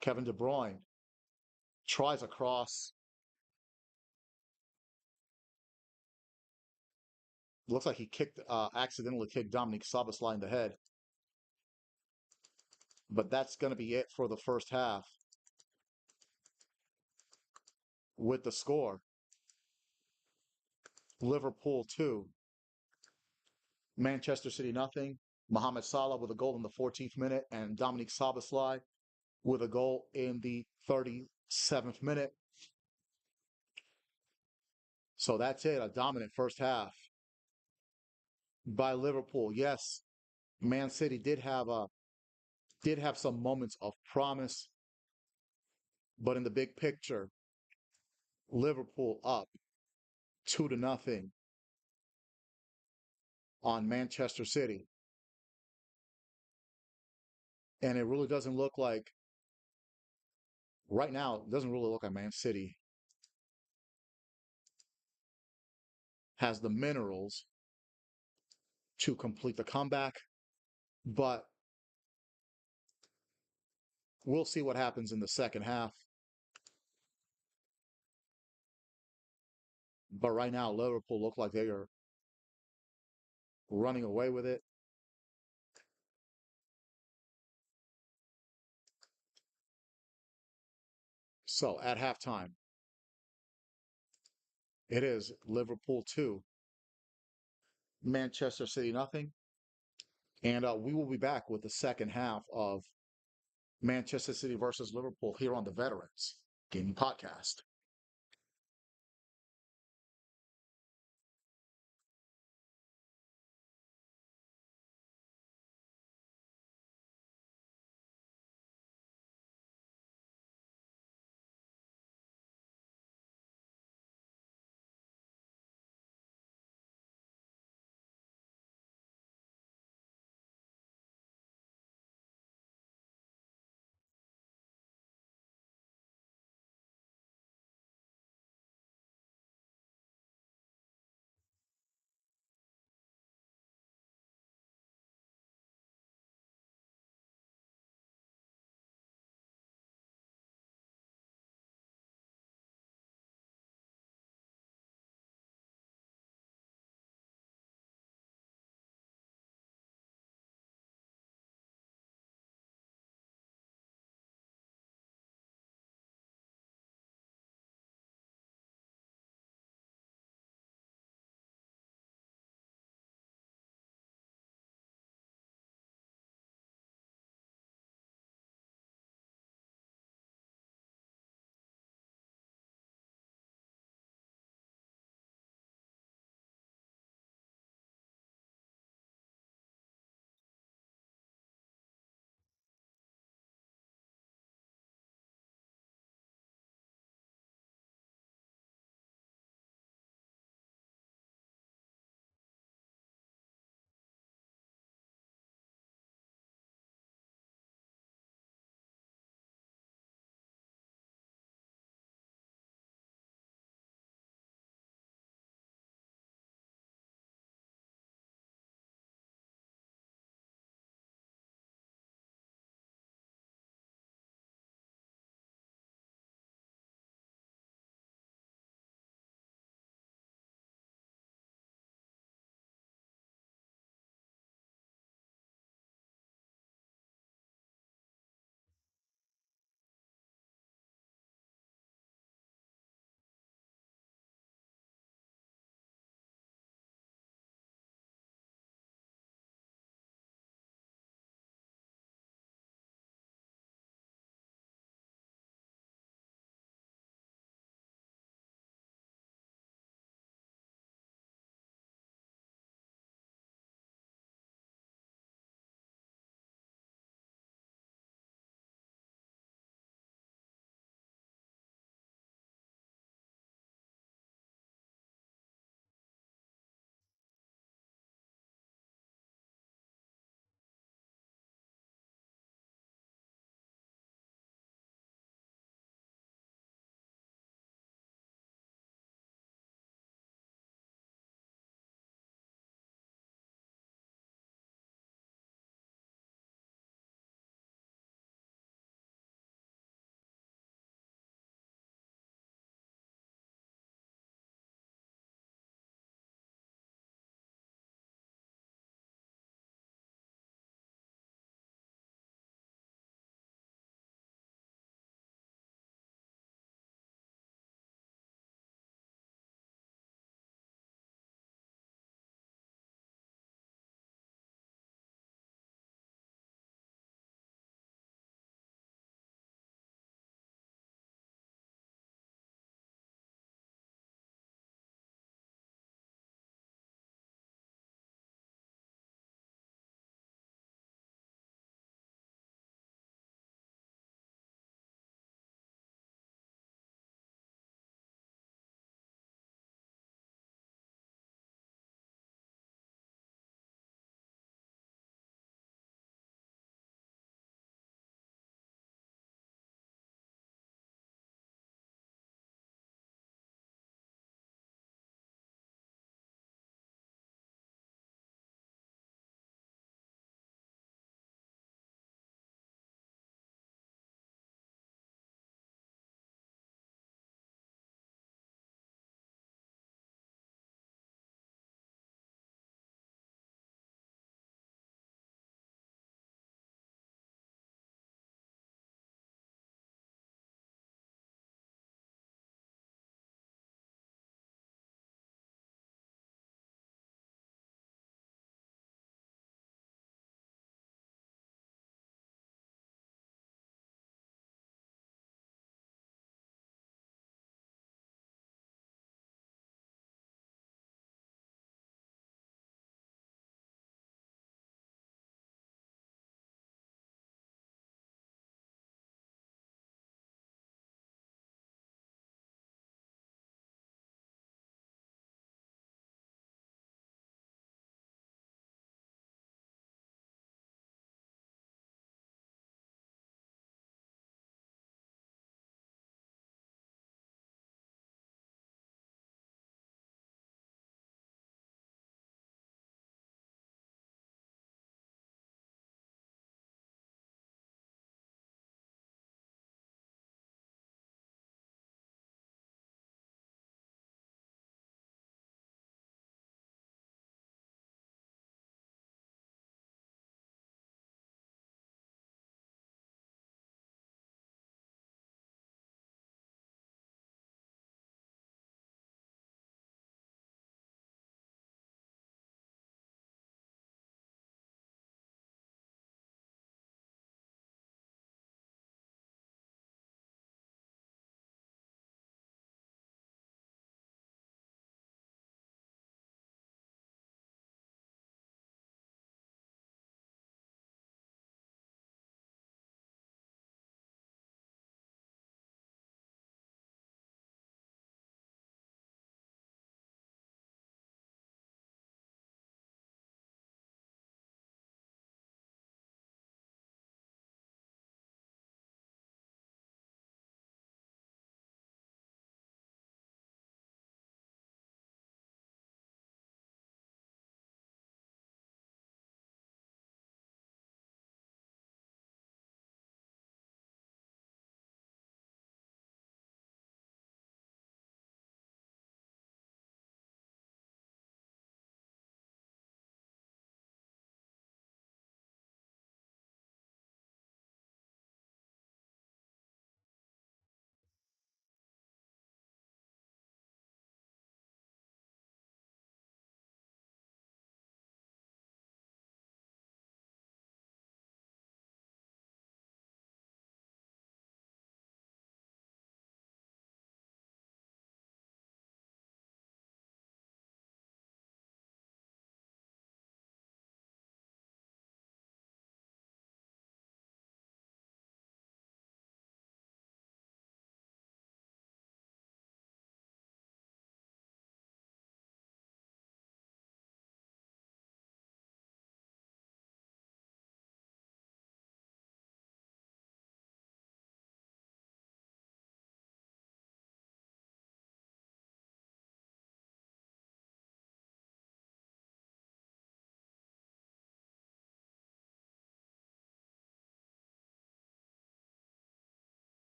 Kevin De Bruyne tries a cross. Looks like he accidentally kicked Dominic Szoboszlai in the head. But that's going to be it for the first half with the score. Liverpool 2, Manchester City nothing. Mohamed Salah with a goal in the 14th minute and Dominic Szoboszlai with a goal in the 37th minute. So that's it, a dominant first half by Liverpool. Yes, Man City did have some moments of promise, but in the big picture, Liverpool up 2 to nothing on Manchester City. And it really doesn't look like right now, it doesn't really look like Man City has the minerals to complete the comeback, but we'll see what happens in the second half. But right now, Liverpool look like they are running away with it. So at halftime, it is Liverpool 2, Manchester City nothing. And we will be back with the second half of Manchester City versus Liverpool here on the Veterans Gaming Podcast.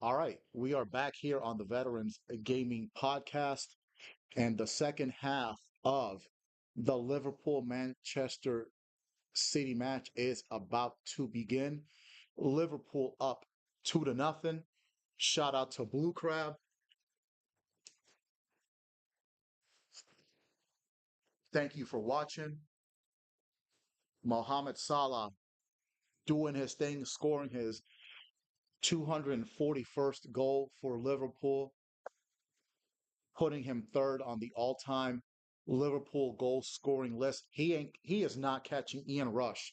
All right, we are back here on the Veterans Gaming Podcast, and the second half of the Liverpool Manchester City match is about to begin. Liverpool up 2-0. Shout out to Blue Crab. Thank you for watching. Mohamed Salah doing his thing, scoring his 241st goal for Liverpool, putting him third on the all-time Liverpool goal scoring list. He is not catching Ian Rush.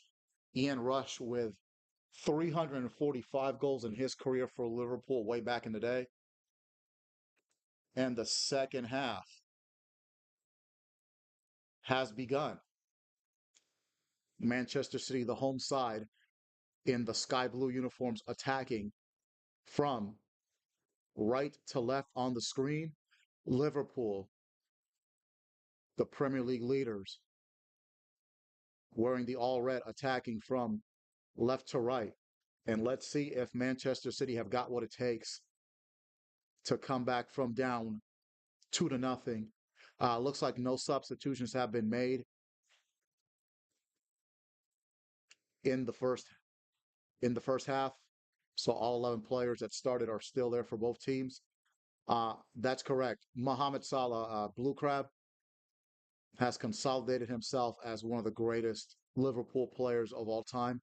Ian Rush with 345 goals in his career for Liverpool way back in the day. And the second half has begun. Manchester City, the home side, in the sky blue uniforms, attacking from right to left on the screen. Liverpool, the Premier League leaders, wearing the all red, attacking from left to right. And let's see if Manchester City have got what it takes to come back from down 2-0. Looks like no substitutions have been made in the first half. So all 11 players that started are still there for both teams. That's correct. Mohamed Salah, Blue Crab, has consolidated himself as one of the greatest Liverpool players of all time.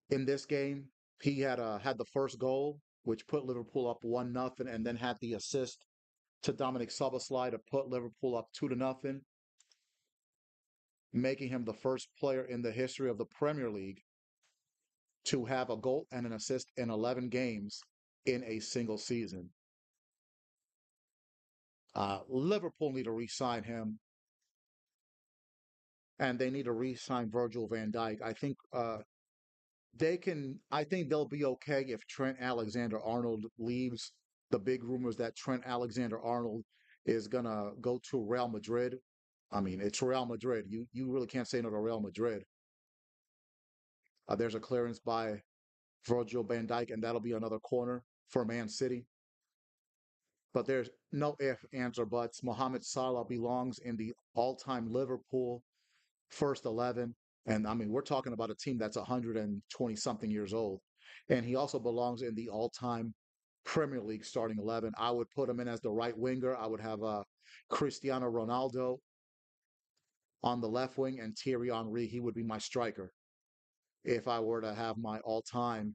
In this game, he had the first goal, which put Liverpool up 1-0, and then had the assist to Dominic Szoboszlai to put Liverpool up 2-0, making him the first player in the history of the Premier League to have a goal and an assist in 11 games in a single season. Liverpool need to re-sign him, and they need to re-sign Virgil van Dijk. I think they'll be okay if Trent Alexander-Arnold leaves. The big rumors that Trent Alexander-Arnold is gonna go to Real Madrid. I mean, it's Real Madrid. You really can't say no to Real Madrid. There's a clearance by Virgil van Dijk, and that'll be another corner for Man City. But there's no ifs, ands, or buts. Mohamed Salah belongs in the all-time Liverpool first 11. And I mean, we're talking about a team that's 120 something years old. And he also belongs in the all time Premier League starting 11. I would put him in as the right winger. I would have Cristiano Ronaldo on the left wing and Thierry Henry. He would be my striker if I were to have my all time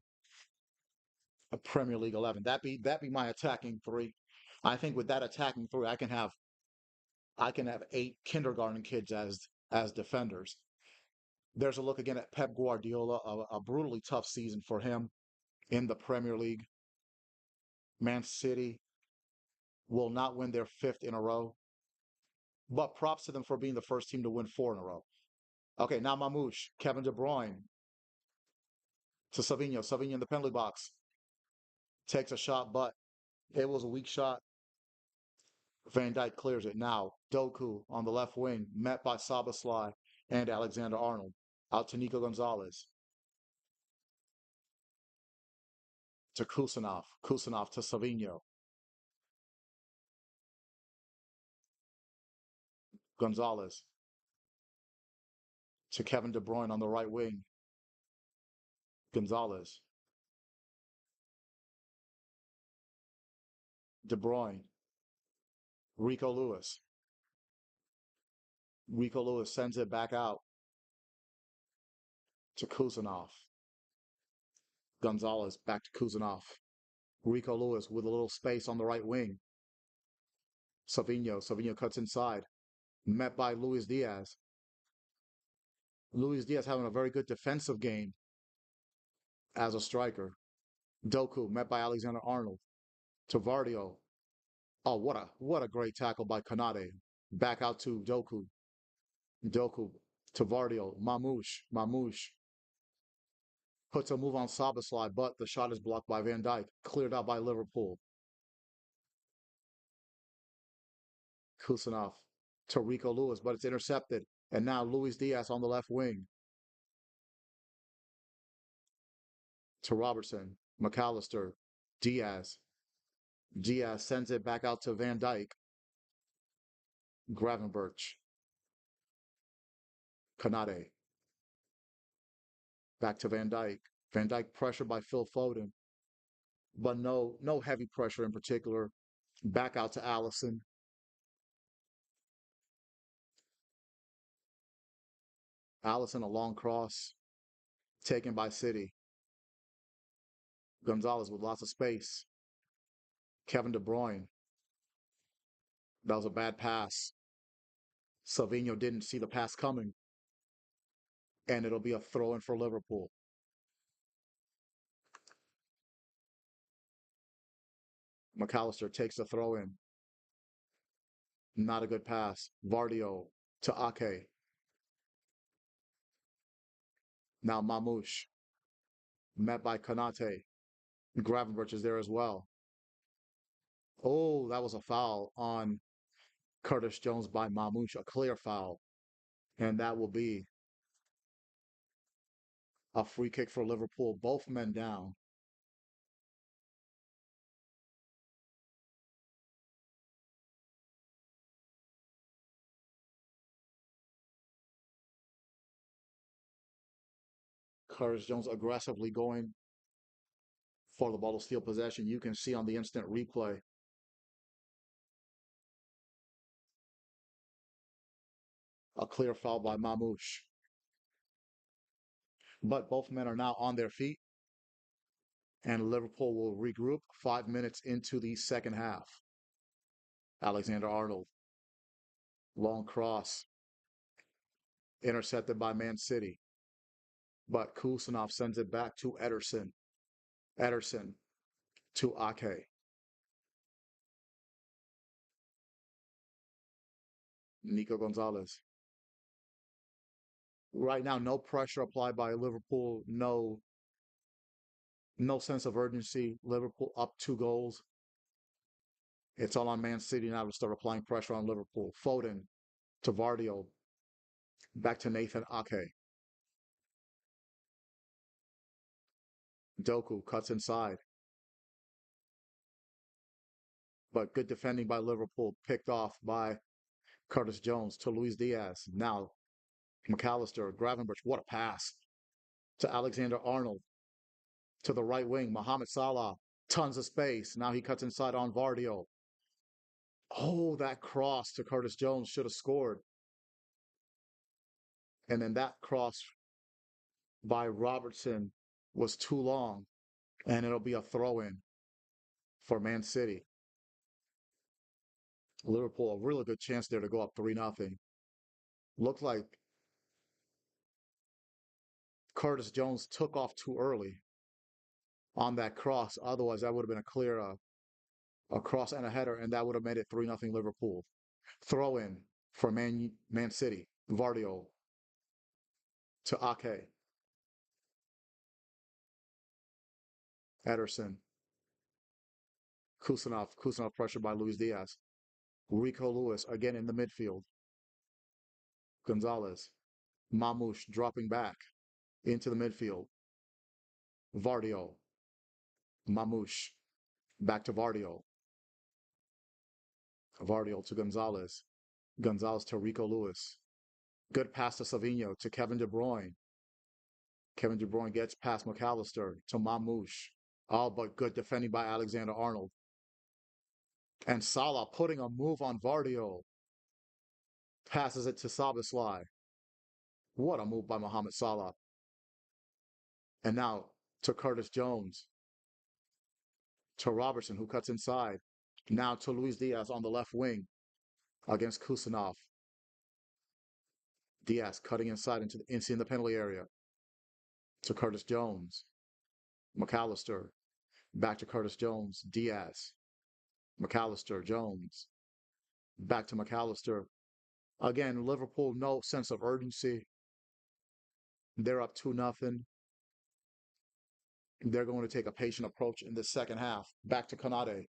Premier League 11. That be my attacking three. I think with that attacking three, I can have 8 kindergarten kids as defenders. There's a look again at Pep Guardiola, a brutally tough season for him in the Premier League. Man City will not win their fifth in a row, but props to them for being the first team to win 4 in a row. Okay, now Mamouche, Kevin De Bruyne to Savinho. Savinho in the penalty box takes a shot, but it was a weak shot. Van Dijk clears it. Now Doku on the left wing, met by Szoboszlai and Alexander Arnold. Out to Nico Gonzalez. To Kusanov. Kusanov to Savinho. Gonzalez to Kevin De Bruyne on the right wing. Gonzalez. De Bruyne. Rico Lewis. Rico Lewis sends it back out to Kusanov. Gonzalez back to Kusanov. Rico Lewis with a little space on the right wing. Savinho. Savinho cuts inside. Met by Luis Diaz. Luis Diaz having a very good defensive game as a striker. Doku met by Alexander Arnold. To Vardio. Oh, what a great tackle by Kanade. Back out to Doku. Doku to Vardio. Mamouche. Mamouche puts a move on Szoboszlai, but the shot is blocked by Van Dijk. Cleared out by Liverpool. Kusanov to Rico Lewis, but it's intercepted. And now Luis Diaz on the left wing to Robertson. McAllister Diaz. Diaz sends it back out to Van Dyke. Gravenberch. Kanate. Back to Van Dyke. Van Dyke pressured by Phil Foden, but no heavy pressure in particular. Back out to Allison. Allison a long cross taken by City. Gonzalez with lots of space. Kevin De Bruyne. That was a bad pass. Salvino didn't see the pass coming, and it'll be a throw in for Liverpool. McAllister takes the throw in. Not a good pass. Vardio to Ake. Now Mamouche. Met by Kanate. Gravenberch is there as well. Oh, that was a foul on Curtis Jones by Mamouche. A clear foul. And that will be a free kick for Liverpool. Both men down. Curtis Jones aggressively going for the ball to steal possession. You can see on the instant replay a clear foul by Mamouche. But both men are now on their feet, and Liverpool will regroup 5 minutes into the second half. Alexander Arnold, long cross, intercepted by Man City. But Kusanov sends it back to Ederson. Ederson to Ake. Nico Gonzalez. Right now, no pressure applied by Liverpool. No sense of urgency. Liverpool up 2 goals. It's all on Man City now to start applying pressure on Liverpool. Foden to Vardio. Back to Nathan Ake. Doku cuts inside. But good defending by Liverpool. Picked off by Curtis Jones to Luis Diaz. Now McAllister, Gravenberch. What a pass to Alexander Arnold. To the right wing, Mohamed Salah. Tons of space. Now he cuts inside on Vardio. Oh, that cross to Curtis Jones should have scored. And then that cross by Robertson was too long. And it'll be a throw in for Man City. Liverpool, a really good chance there to go up 3-0. Looked like Curtis Jones took off too early on that cross. Otherwise, that would have been a cross and a header, and that would have made it 3-0 Liverpool. Throw in for Man City. Vardio to Ake. Ederson. Kusanov. Kusanov pressured by Luis Diaz. Rico Lewis again in the midfield. Gonzalez. Mamouche dropping back into the midfield. Vardio. Mamouche. Back to Vardio. Vardio to Gonzalez. Gonzalez to Rico Lewis. Good pass to Savinho to Kevin De Bruyne. Kevin De Bruyne gets past McAllister to Mamouche. All but good defending by Alexander Arnold. And Salah putting a move on Vardio. Passes it to Szoboszlai. What a move by Mohamed Salah. And now to Curtis Jones. To Robertson, who cuts inside. Now to Luis Diaz on the left wing against Kusanov. Diaz cutting inside into the penalty area. To Curtis Jones. McAllister. Back to Curtis Jones. Diaz. McAllister. Jones. Back to McAllister. Again, Liverpool, no sense of urgency. They're up 2-0. They're going to take a patient approach in the second half. Back to Konate.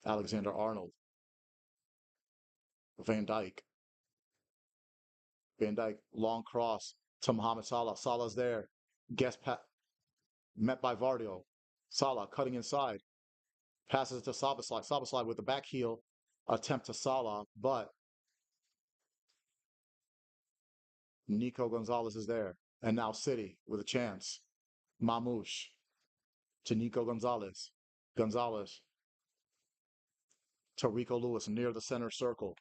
Alexander Arnold. Van Dyke. Van Dyke, long cross to Mohamed Salah. Salah's there. Met by Vardio. Salah cutting inside, passes it to Sabasly. Sabasly with the back heel attempt to Salah, but Nico Gonzalez is there. And now City with a chance. Mamouche to Nico Gonzalez. Gonzalez to Rico Lewis near the center circle.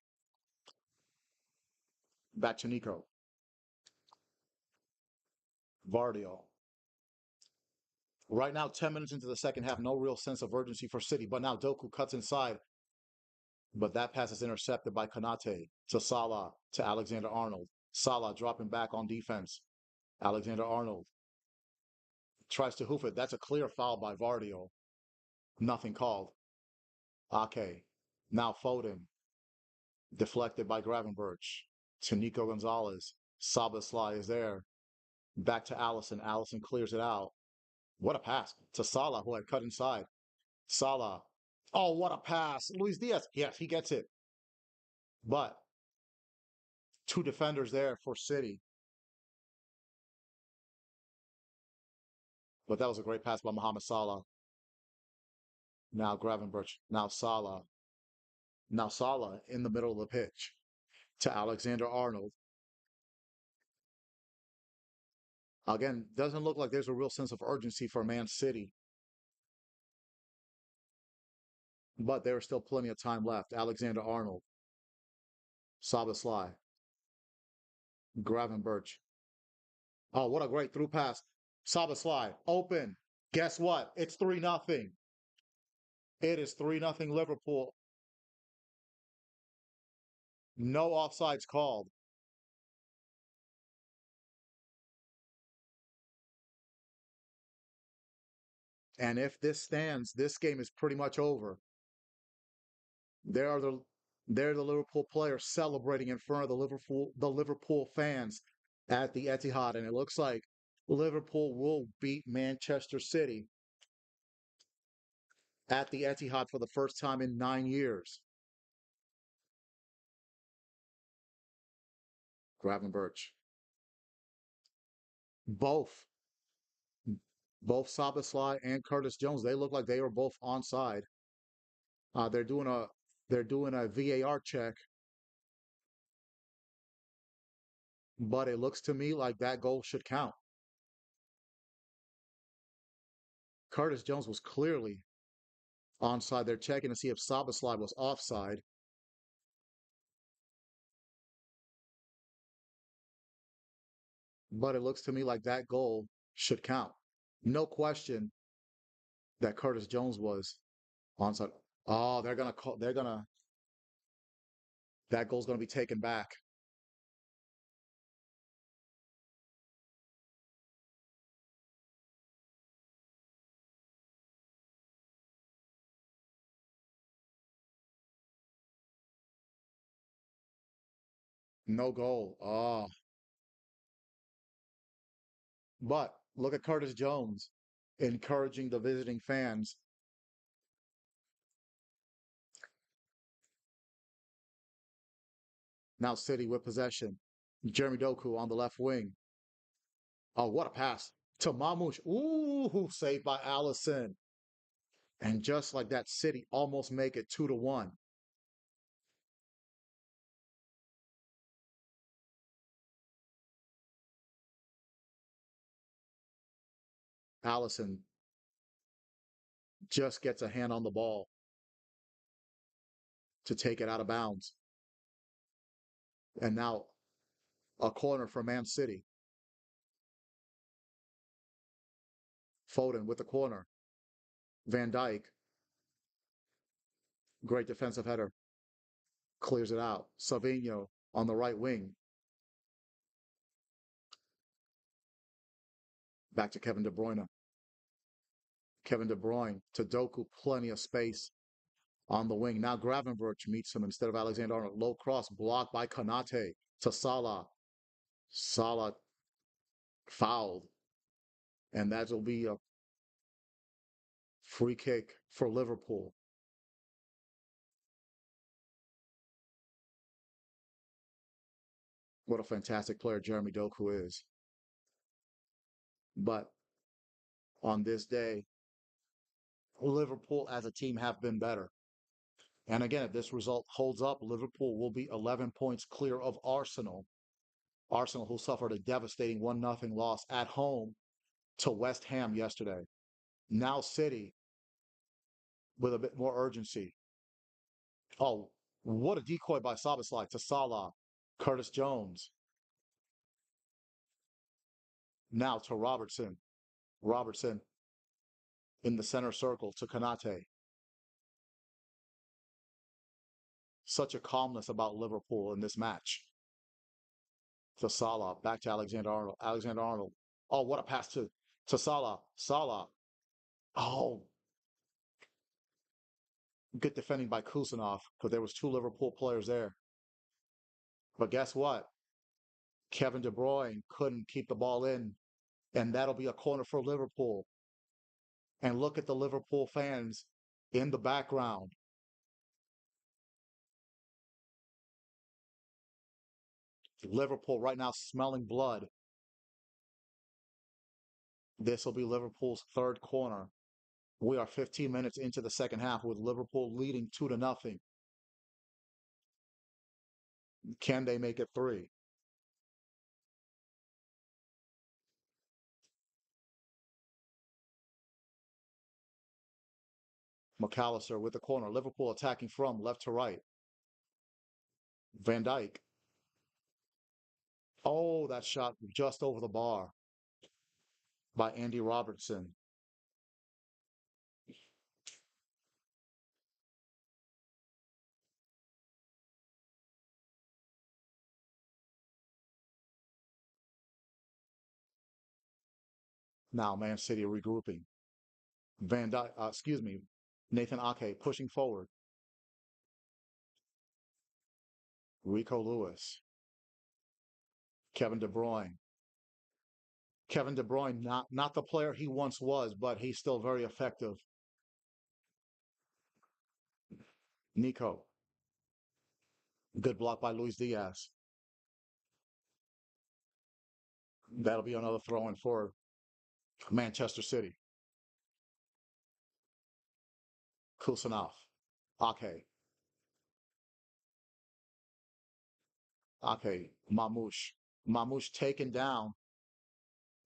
Back to Nico. Vardio. Right now, 10 minutes into the second half, no real sense of urgency for City. But now Doku cuts inside, but that pass is intercepted by Kanate to Salah to Alexander Arnold. Salah dropping back on defense. Alexander Arnold tries to hoof it. That's a clear foul by Vardio. Nothing called. Ake. Now Foden. Deflected by Gravenberch to Nico Gonzalez. Sabasly is there. Back to Allison. Allison clears it out. What a pass to Salah, who had cut inside. Salah. Oh, what a pass. Luis Diaz. Yes, he gets it. But two defenders there for City. But that was a great pass by Mohamed Salah. Now Gravenberch. Now Salah. Now Salah in the middle of the pitch to Alexander Arnold. Again, doesn't look like there's a real sense of urgency for Man City, but there is still plenty of time left. Alexander Arnold, Sabasly, Gravenberch. Oh, what a great through pass. Sabasly, open. Guess what? It's 3-0. It is 3-0 Liverpool. No offsides called. And if this stands, this game is pretty much over. There are there the Liverpool players celebrating in front of the Liverpool fans at the Etihad, and it looks like Liverpool will beat Manchester City at the Etihad for the first time in 9 years. Gravenberch. Both, both Sabasly and Curtis Jones, they look like they were both onside. They're doing a VAR check, but it looks to me like that goal should count. Curtis Jones was clearly onside. They're checking to see if Sabasly was offside, but it looks to me like that goal should count. No question that Curtis Jones was onside. Oh, they're gonna call. They're gonna. That goal's gonna be taken back. No goal. Oh, but look at Curtis Jones encouraging the visiting fans. Now City with possession. Jeremy Doku on the left wing. Oh, what a pass to Mamouche. Ooh, saved by Allison. And just like that, City almost make it 2-1. Allison just gets a hand on the ball to take it out of bounds. And now a corner for Man City. Foden with the corner. Van Dijk, great defensive header, clears it out. Savinho on the right wing. Back to Kevin De Bruyne. Kevin De Bruyne to Doku, plenty of space on the wing. Now Gravenberch meets him instead of Alexander Arnold. Low cross blocked by Kanate to Salah. Salah fouled. And that will be a free kick for Liverpool. What a fantastic player Jeremy Doku is. But on this day, Liverpool as a team have been better. And again, if this result holds up, Liverpool will be 11 points clear of Arsenal. Arsenal, who suffered a devastating 1-0 loss at home to West Ham yesterday. Now City with a bit more urgency. Oh, what a decoy by Szoboszlai to Salah. Curtis Jones now to Robertson. Robertson in the center circle to Kanate. Such a calmness about Liverpool in this match. To Salah, back to Alexander Arnold. Alexander Arnold. Oh, what a pass to Salah. Salah. Oh, good defending by Kusanov because there was two Liverpool players there. But guess what? Kevin De Bruyne couldn't keep the ball in, and that'll be a corner for Liverpool. And look at the Liverpool fans in the background. Liverpool right now smelling blood. This will be Liverpool's third corner. We are 15 minutes into the second half with Liverpool leading 2-0. Can they make it three? McAllister with the corner. Liverpool attacking from left to right. Van Dijk. Oh, that shot just over the bar by Andy Robertson. Now Man City regrouping. Van Dijk, Nathan Ake pushing forward. Rico Lewis. Kevin De Bruyne. Kevin De Bruyne, not the player he once was, but he's still very effective. Nico. Good block by Luis Diaz. That'll be another throw in for Manchester City. Kusanov. Ake. Ake. Mamouche. Mamouche taken down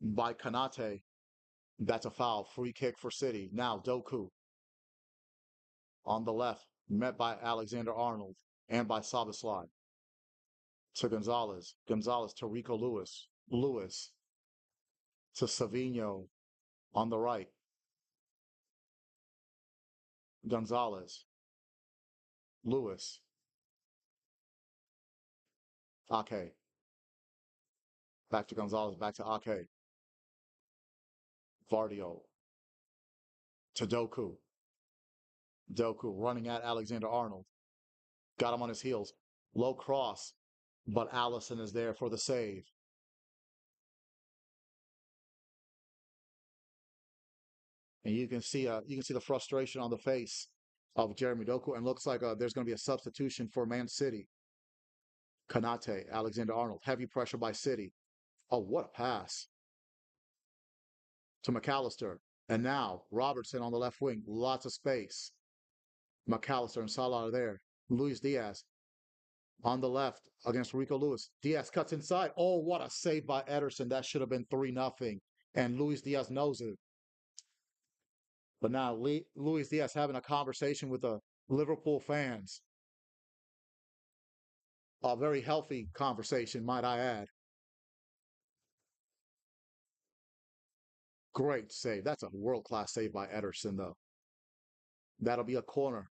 by Kanate. That's a foul. Free kick for City. Now Doku on the left, met by Alexander Arnold and by Szoboszlai to Gonzalez. Gonzalez to Rico Lewis. Lewis to Savino on the right. Gonzalez. Lewis. Ake. Back to Gonzalez. Back to Ake. Vardio to Doku. Doku running at Alexander Arnold. Got him on his heels. Low cross, but Allison is there for the save. And you can see the frustration on the face of Jeremy Doku, and looks like there's going to be a substitution for Man City. Kanate, Alexander Arnold, heavy pressure by City. Oh, what a pass to McAllister, and now Robertson on the left wing, lots of space. McAllister and Salah are there. Luis Diaz on the left against Rico Lewis. Diaz cuts inside. Oh, what a save by Ederson! That should have been 3-0, and Luis Diaz knows it. But now Luis Diaz having a conversation with the Liverpool fans. A very healthy conversation, might I add. Great save. That's a world-class save by Ederson, though. That'll be a corner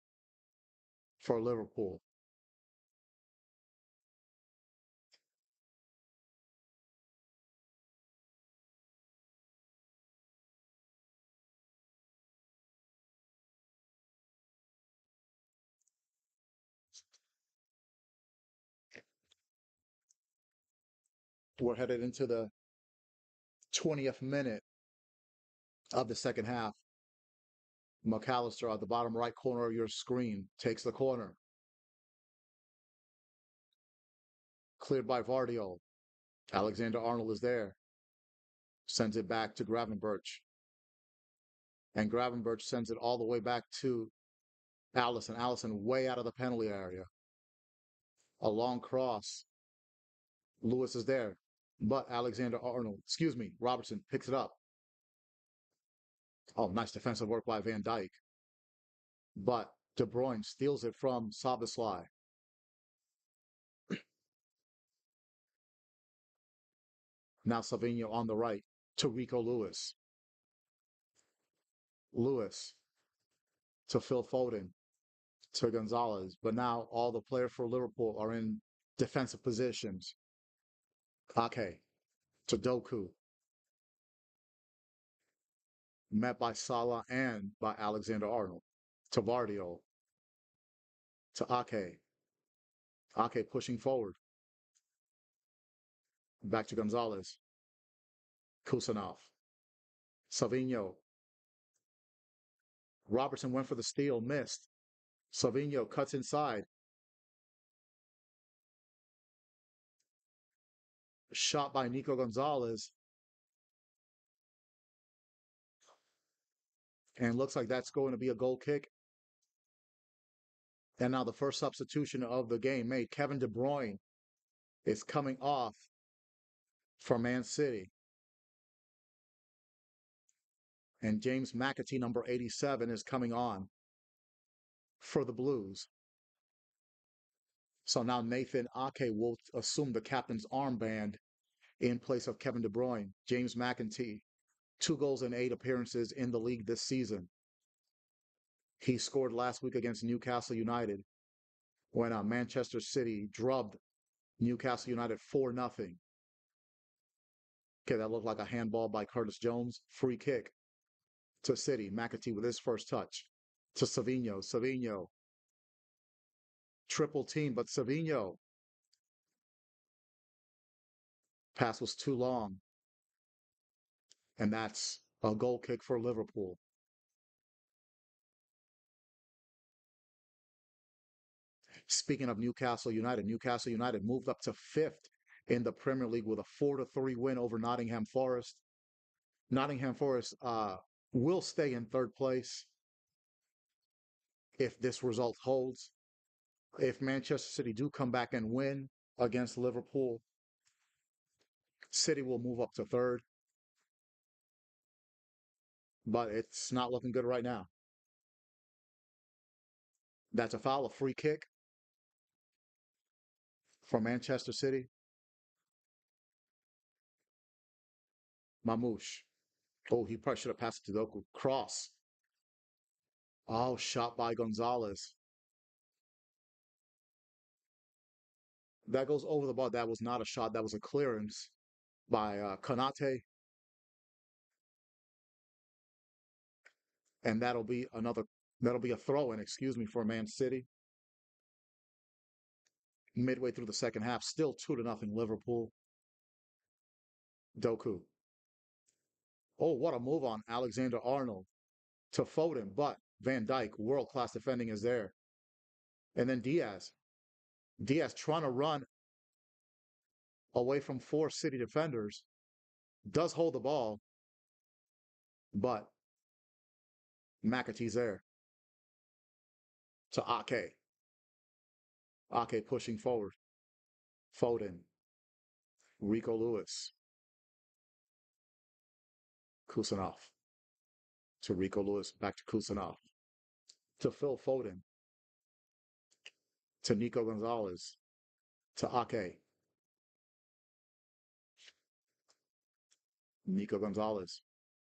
for Liverpool. We're headed into the 20th minute of the second half. McAllister at the bottom right corner of your screen takes the corner. Cleared by Vardio. Alexander Arnold is there. Sends it back to Gravenberch. and Gravenberch sends it all the way back to Allison. Allison way out of the penalty area. A long cross. Lewis is there, but Robertson picks it up. Oh, nice defensive work by Van Dijk. But De Bruyne steals it from Szoboszlai. Now Savinho on the right to Rico Lewis. Lewis to Phil Foden to Gonzalez. But now all the players for Liverpool are in defensive positions. Ake to Doku, met by Salah and by Alexander Arnold. To Vardio, to Ake. Ake pushing forward. Back to Gonzalez. Kusanov. Savinho. Robertson went for the steal, missed. Savinho cuts inside. Shot by Nico Gonzalez. And looks like that's going to be a goal kick. And now the first substitution of the game made. Kevin De Bruyne is coming off for Man City. And James McAtee, number 87, is coming on for the Blues. So now Nathan Ake will assume the captain's armband in place of Kevin De Bruyne. James McAtee, 2 goals in 8 appearances in the league this season. He scored last week against Newcastle United when Manchester City drubbed Newcastle United 4-0. Okay, that looked like a handball by Curtis Jones. Free kick to City. McAtee with his first touch to Savinho. Savinho, triple team, but Savinho. Pass was too long. And that's a goal kick for Liverpool. Speaking of Newcastle United moved up to fifth in the Premier League with a 4-3 win over Nottingham Forest. Nottingham Forest will stay in third place if this result holds. If Manchester City do come back and win against Liverpool, City will move up to third. But it's not looking good right now. That's a foul, a free kick for Manchester City. Mamouche. Oh, he probably should have passed it to Doku. Cross. Oh, shot by Gonzalez. That goes over the bar. That was not a shot. That was a clearance by Konate. And that'll be a throw in, excuse me, for Man City. Midway through the second half, still 2-0 Liverpool. Doku. Oh, what a move on Alexander Arnold to Foden, but Van Dijk, world-class defending is there. And then Diaz. Diaz trying to run away from 4 City defenders. Does hold the ball, but McAtee's there. To Ake. Ake pushing forward. Foden. Rico Lewis. Kusanov. To Rico Lewis. Back to Kusanov. To Phil Foden. To Nico Gonzalez. To Ake. Nico Gonzalez.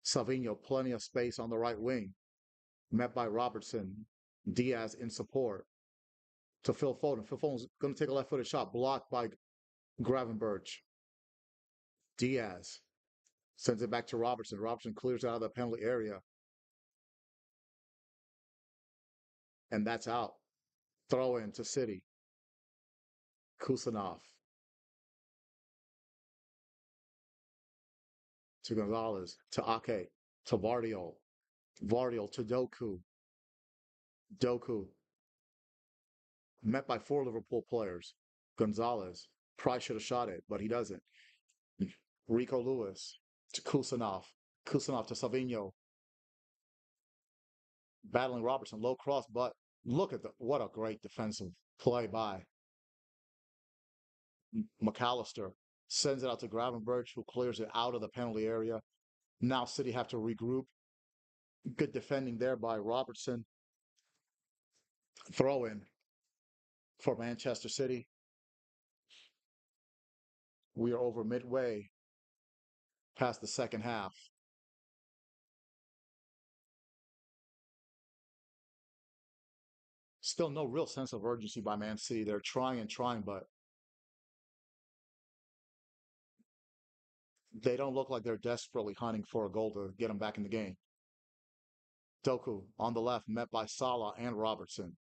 Savinho, plenty of space on the right wing. Met by Robertson. Diaz in support. To Phil Foden. Phil Foden's going to take a left-footed shot. Blocked by Gravenberch. Diaz sends it back to Robertson. Robertson clears out of the penalty area. And that's out. Throw in to City. Kusanov. To Gonzalez. To Ake. To Vardio. Vardio to Doku. Doku. Met by 4 Liverpool players. Gonzalez. Probably should have shot it, but he doesn't. Rico Lewis to Kusanov. Kusanov to Savinho. battling Robertson, low cross, but look at what a great defensive play by McAllister. Sends it out to Gravenberch, who clears it out of the penalty area. Now City have to regroup. Good defending there by Robertson. Throw in for Manchester City. We are over midway past the second half. Still no real sense of urgency by Man City. They're trying and trying, but they don't look like they're desperately hunting for a goal to get them back in the game. Doku on the left, met by Salah and Robertson.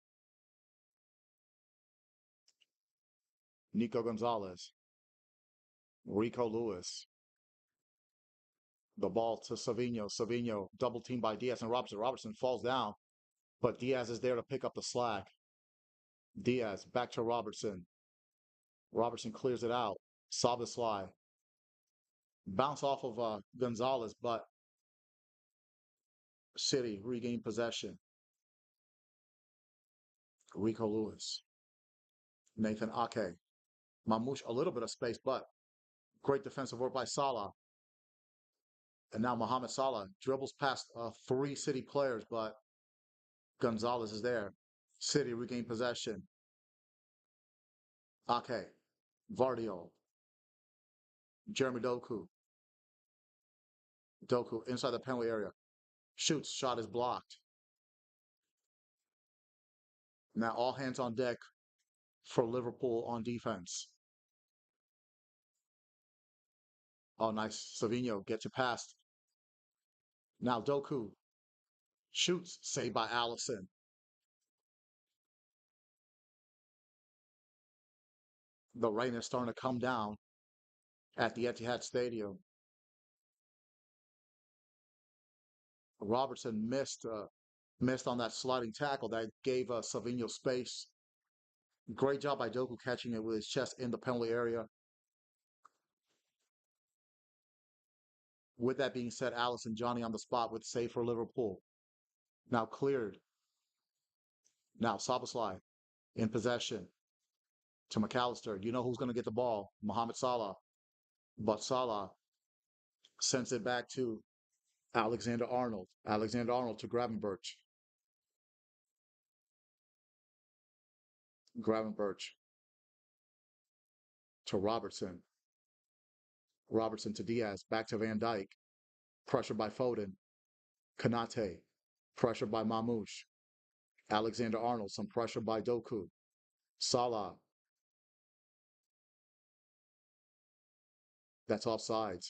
Nico Gonzalez, Rico Lewis. The ball to Savinho. Savinho double teamed by Diaz and Robertson. Robertson falls down, but Diaz is there to pick up the slack. Diaz back to Robertson. Robertson clears it out. Szoboszlai. Bounce off of Gonzalez, but City regain possession. Rico Lewis. Nathan Ake. Mamouche, a little bit of space, but great defensive work by Salah. And now Mohamed Salah dribbles past three City players, but Gonzalez is there. City regain possession. Ake. Vardio. Jeremy Doku. Doku inside the penalty area. Shoots. Shot is blocked. Now all hands on deck for Liverpool on defense. Oh, nice. Savinho gets it past. Now Doku shoots. Saved by Allison. The rain is starting to come down at the Etihad Stadium. Robertson missed on that sliding tackle that gave Savinho space. Great job by Doku catching it with his chest in the penalty area. With that being said, Allison Johnny on the spot with save for Liverpool. Now cleared. Now Szoboszlai in possession to McAllister. You know who's going to get the ball? Mohamed Salah. But Salah sends it back to Alexander Arnold. Alexander Arnold to Gravenberch. Gravenberch to Robertson. Robertson to Diaz. Back to Van Dijk. Pressure by Foden. Kanate. Pressure by Mamouche. Alexander Arnold. Some pressure by Doku. Salah. That's offsides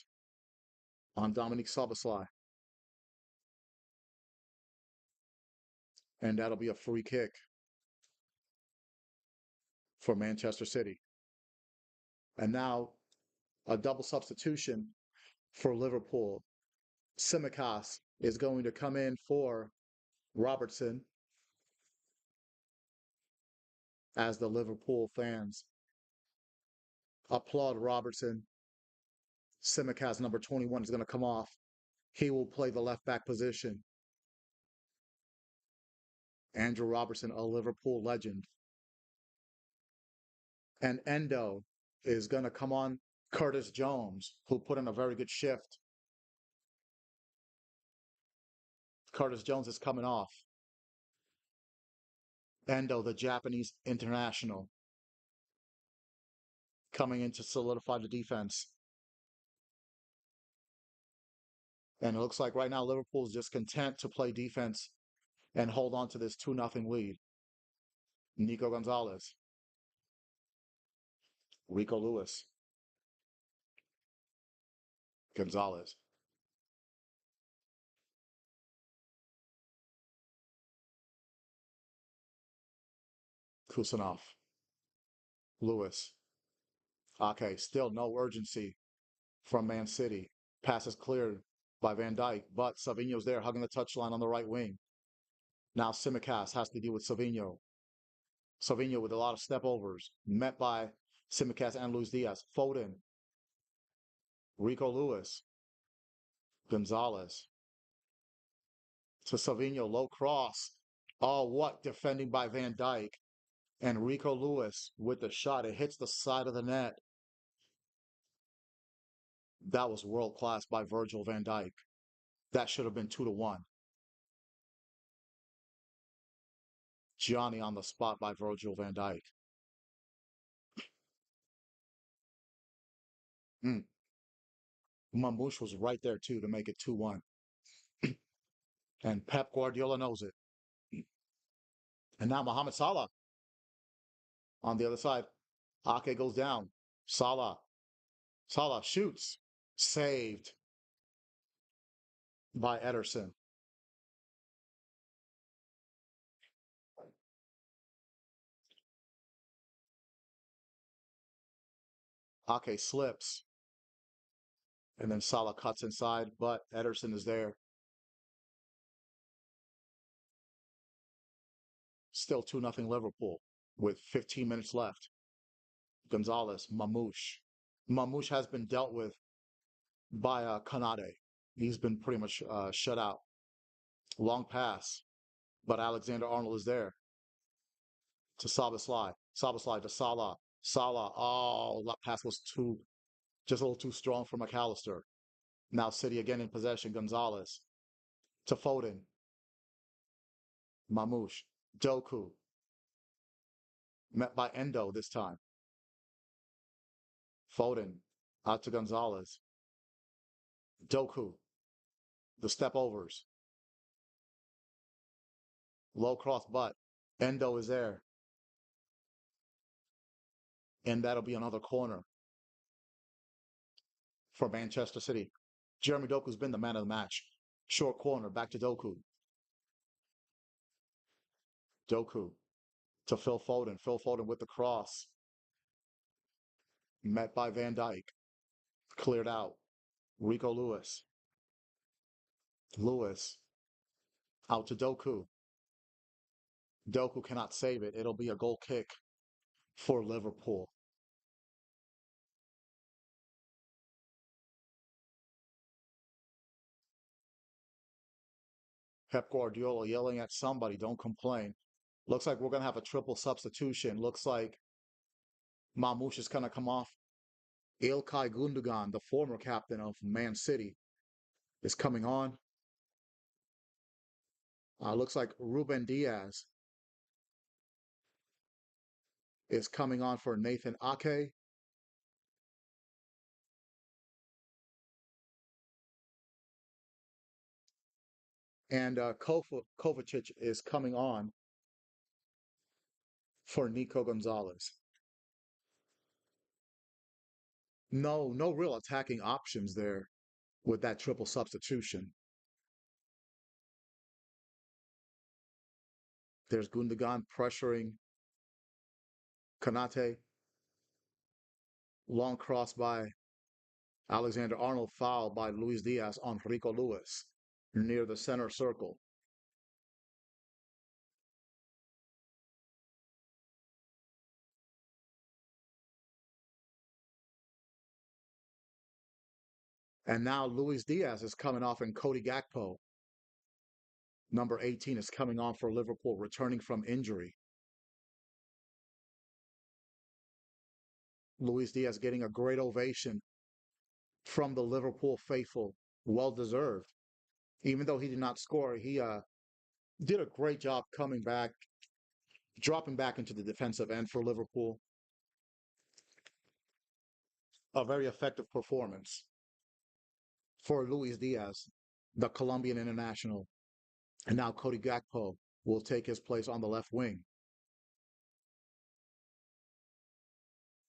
on Dominic Szoboszlai. And that'll be a free kick for Manchester City. And now a double substitution for Liverpool. Tsimikas is going to come in for Robertson as the Liverpool fans applaud Robertson. Tsimikas, number 21, is going to come off. He will play the left back position. Andrew Robertson, a Liverpool legend. And Endo is going to come on. Curtis Jones, who put in a very good shift. Curtis Jones is coming off. Endo, the Japanese international, coming in to solidify the defense. And it looks like right now Liverpool is just content to play defense and hold on to this 2-0 lead. Nico Gonzalez. Rico Lewis. Gonzalez. Kusanov. Lewis. Okay, still no urgency from Man City. Pass is cleared by Van Dijk, but Savinho's there hugging the touchline on the right wing. Now Tsimikas has to deal with Savinho. Savinho with a lot of step overs, met by Tsimikas and Luis Diaz. Foden. Rico Lewis. Gonzalez. to Savino, low cross. Oh, what defending by Van Dyke. And Rico Lewis with the shot. It hits the side of the net. That was world class by Virgil van Dijk. That should have been 2-1. Johnny on the spot by Virgil van Dijk. Mm. Mamouche was right there too to make it 2-1. And Pep Guardiola knows it. And now Mohamed Salah on the other side. Ake goes down. Salah. Salah shoots. Saved by Ederson. Ake slips. And then Salah cuts inside, but Ederson is there. Still 2-0 Liverpool with 15 minutes left. Gonzalez, Mamouche. Mamouche has been dealt with by Kanade. He's been pretty much shut out. Long pass, but Alexander Arnold is there to Sabasly. Sabasly to Salah. Salah. Oh, that pass was just a little too strong for McAllister. Now City again in possession. Gonzalez to Foden. Mamouche. Doku. Met by Endo this time. Foden out to Gonzalez. Doku. The step overs. Low cross butt. Endo is there. And that'll be another corner for Manchester City. Jeremy Doku's been the man of the match. Short corner, back to Doku. Doku to Phil Foden. Phil Foden with the cross. Met by Van Dyke. Cleared out. Rico Lewis. Lewis out to Doku. Doku cannot save it. It'll be a goal kick for Liverpool. Pep Guardiola yelling at somebody, don't complain. Looks like we're going to have a triple substitution. Looks like Mamouche is going to come off. Ilkay Gundogan, the former captain of Man City, is coming on. Looks like Ruben Diaz is coming on for Nathan Ake. And Kovacic is coming on for Nico Gonzalez. No real attacking options there with that triple substitution. There's Gundogan pressuring Kanate. Long cross by Alexander Arnold, foul by Luis Diaz on Rico Lewis near the center circle. And now Luis Diaz is coming off and Cody Gakpo, number 18, is coming on for Liverpool, returning from injury. Luis Diaz getting a great ovation from the Liverpool faithful. Well deserved. Even though he did not score, he did a great job coming back, dropping back into the defensive end for Liverpool. A very effective performance for Luis Diaz, the Colombian international. And now Cody Gakpo will take his place on the left wing.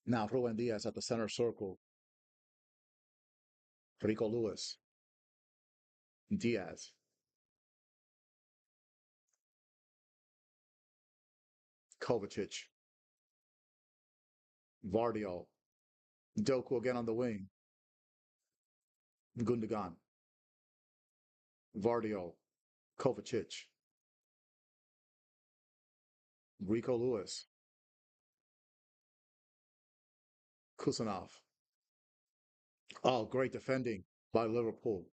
Now Ruben Diaz at the center circle. Rico Lewis. Diaz. Kovacic. Vardio. Doku again on the wing. Gundogan. Vardio. Kovacic. Rico Lewis. Kusanov. Oh, great defending by Liverpool.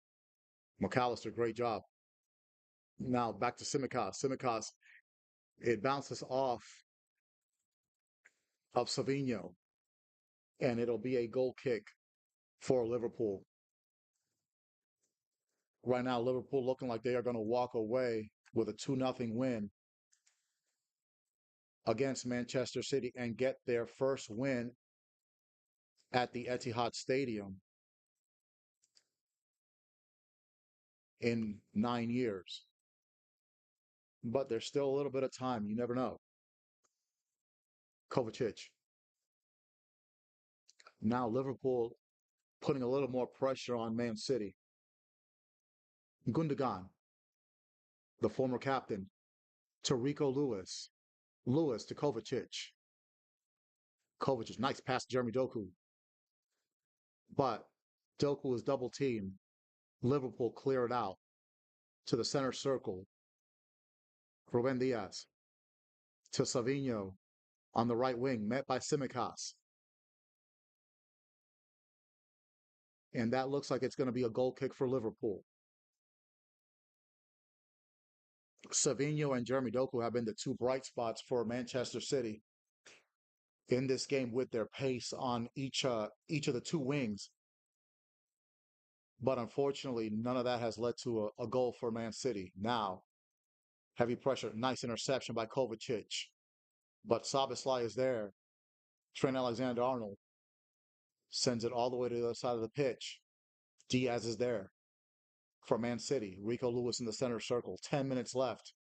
McAllister, great job. Now back to Simicast. Simicast, it bounces off of Savino, and it'll be a goal kick for Liverpool. Right now, Liverpool looking like they are going to walk away with a 2-0 win against Manchester City and get their first win at the Etihad Stadium in 9 years. But there's still a little bit of time. You never know. Kovacic. Now Liverpool putting a little more pressure on Man City. Gundogan, the former captain, to Rico Lewis. Lewis to Kovacic. Kovacic, nice pass to Jeremy Doku. But Doku is double teamed. Liverpool clear it out to the center circle. Ruben Diaz to Savino on the right wing, met by Simicas. And that looks like it's going to be a goal kick for Liverpool. Savino and Jeremy Doku have been the two bright spots for Manchester City in this game with their pace on each of the two wings. But unfortunately, none of that has led to a goal for Man City. Now, heavy pressure, nice interception by Kovacic. But Szoboszlai is there. Trent Alexander-Arnold sends it all the way to the other side of the pitch. Diaz is there for Man City. Rico Lewis in the center circle. 10 minutes left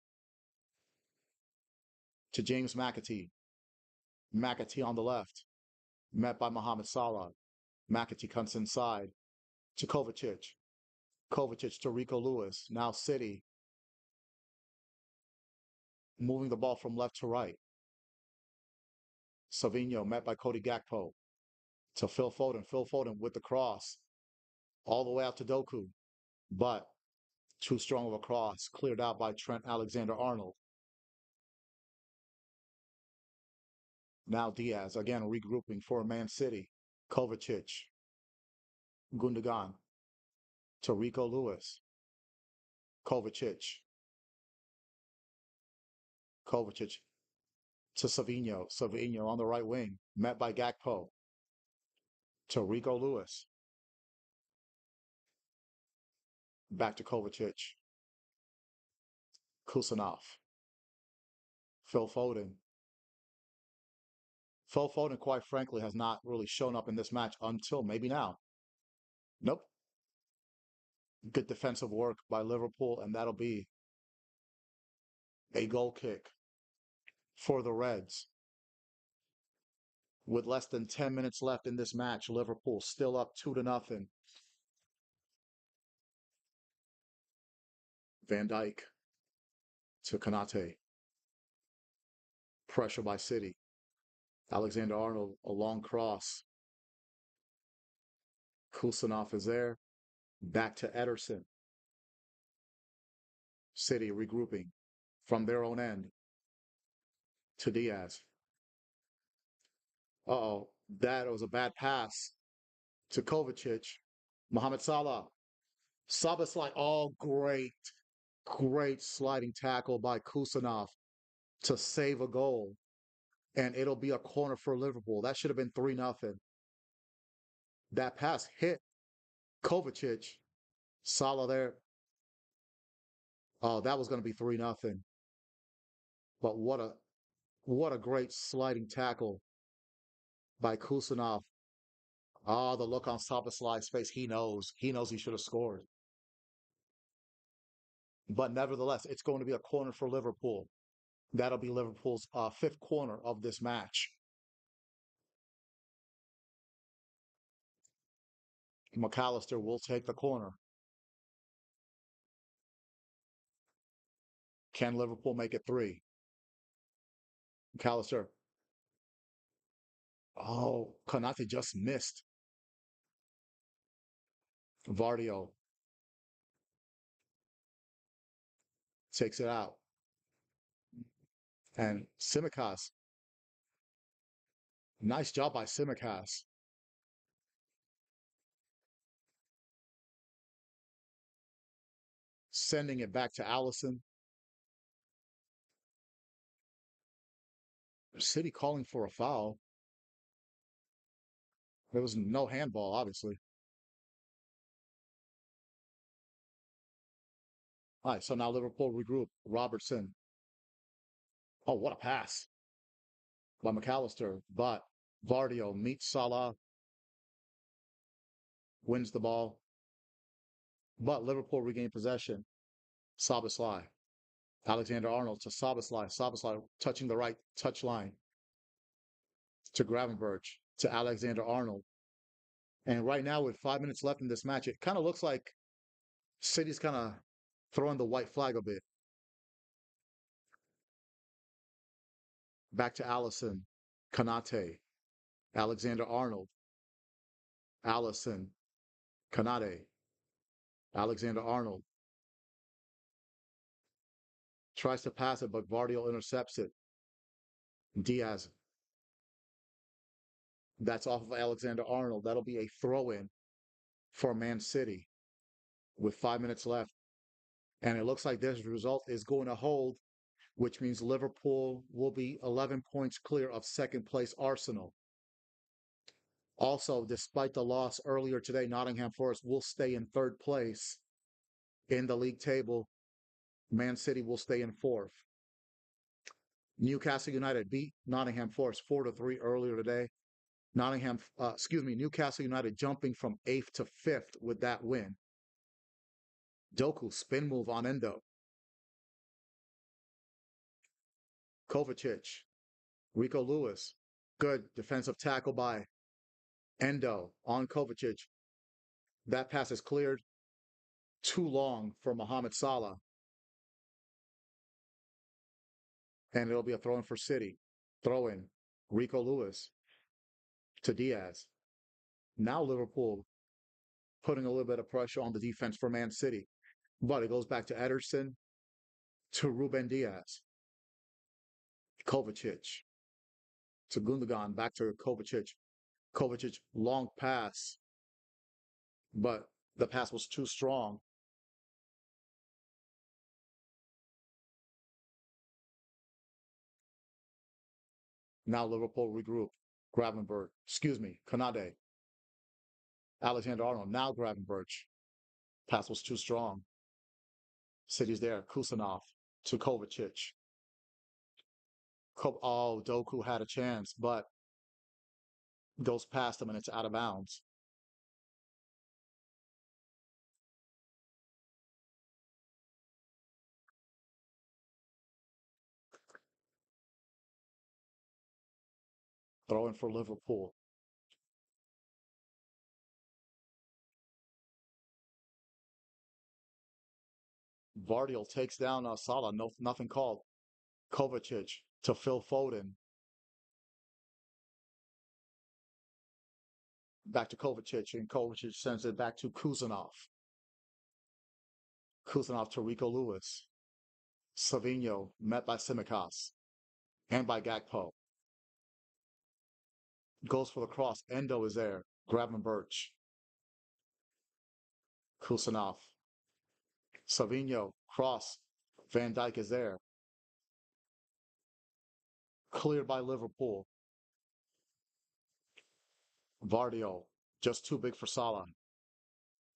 to James McAtee. McAtee on the left, met by Mohamed Salah. McAtee comes inside to Kovacic. Kovacic to Rico Lewis. Now City moving the ball from left to right. Savino met by Cody Gakpo to Phil Foden. Phil Foden with the cross all the way out to Doku. But too strong of a cross, cleared out by Trent Alexander-Arnold. Now Diaz, again regrouping for Man City. Kovacic, Gundogan to Rico Lewis. Kovacic. Kovacic to Savino. Savino on the right wing, met by Gakpo to Rico Lewis. Back to Kovacic. Kusanov. Phil Foden. Phil Foden, quite frankly, has not really shown up in this match until maybe now. Nope. Good defensive work by Liverpool, and that'll be a goal kick for the Reds. With less than 10 minutes left in this match, Liverpool still up 2-0. Van Dijk to Konate. Pressure by City. Alexander-Arnold, a long cross. Kusanov is there. Back to Ederson. City regrouping from their own end to Diaz. Uh-oh, that was a bad pass to Kovacic. Mohamed Salah. Szoboszlai, oh, great sliding tackle by Kusanov to save a goal. And it'll be a corner for Liverpool. That should have been 3-0. That pass hit Kovacic. Salah there. Oh, that was going to be 3-0. But what a great sliding tackle by Kusanov. Ah, the look on Szoboszlai's face. He knows. He knows he should have scored. But nevertheless, it's going to be a corner for Liverpool. That'll be Liverpool's fifth corner of this match. McAllister will take the corner. Can Liverpool make it 3? McAllister. Oh, Konate just missed. Vardio takes it out. And Simicas. Nice job by Simicas. Sending it back to Allison. City calling for a foul. There was no handball, obviously. All right, so now Liverpool regroup. Robertson. Oh, what a pass by McAllister. But Vardio meets Salah, wins the ball. But Liverpool regain possession. Szoboszlai. Alexander Arnold to Szoboszlai. Szoboszlai touching the right touch line to Gravenberch to Alexander Arnold. And right now, with 5 minutes left in this match, it kind of looks like City's kind of throwing the white flag a bit. Back to Allison, Kanate, Alexander Arnold, Allison, Kanate, Alexander Arnold tries to pass it, but Vardio intercepts it. Diaz, that's off of Alexander Arnold. That'll be a throw in for Man City with 5 minutes left. And it looks like this result is going to hold, which means Liverpool will be 11 points clear of second place Arsenal. Also, despite the loss earlier today, Nottingham Forest will stay in third place in the league table. Man City will stay in fourth. Newcastle United beat Nottingham Forest 4-3 earlier today. Newcastle United jumping from eighth to fifth with that win. Doku spin move on Endo. Kovacic, Rico Lewis, good defensive tackle by Endo on Kovacic. That pass is cleared. Too long for Mohamed Salah. And it'll be a throw in for City. Throw in Rico Lewis to Diaz. Now Liverpool putting a little bit of pressure on the defense for Man City. But it goes back to Ederson to Ruben Diaz. Kovacic to Gundogan, back to Kovacic. Kovacic, long pass, but the pass was too strong. Now Liverpool regroup. Kanade, Alexander Arnold, now Gravenberch. Pass was too strong. City's there. Kusanov to Kovacic. Doku had a chance, but goes past him and it's out of bounds. Throwing for Liverpool. Vardiel takes down Salah. No, nothing called. Kovacic to Phil Foden. Back to Kovacic, and Kovacic sends it back to Kuzanov. Kuzanov to Rico Lewis. Savinho met by Simicas and by Gakpo. Goes for the cross. Endo is there. Gravenberch. Kusanov. Savinho. Cross. Van Dijk is there. Cleared by Liverpool. Vardio. Just too big for Salah.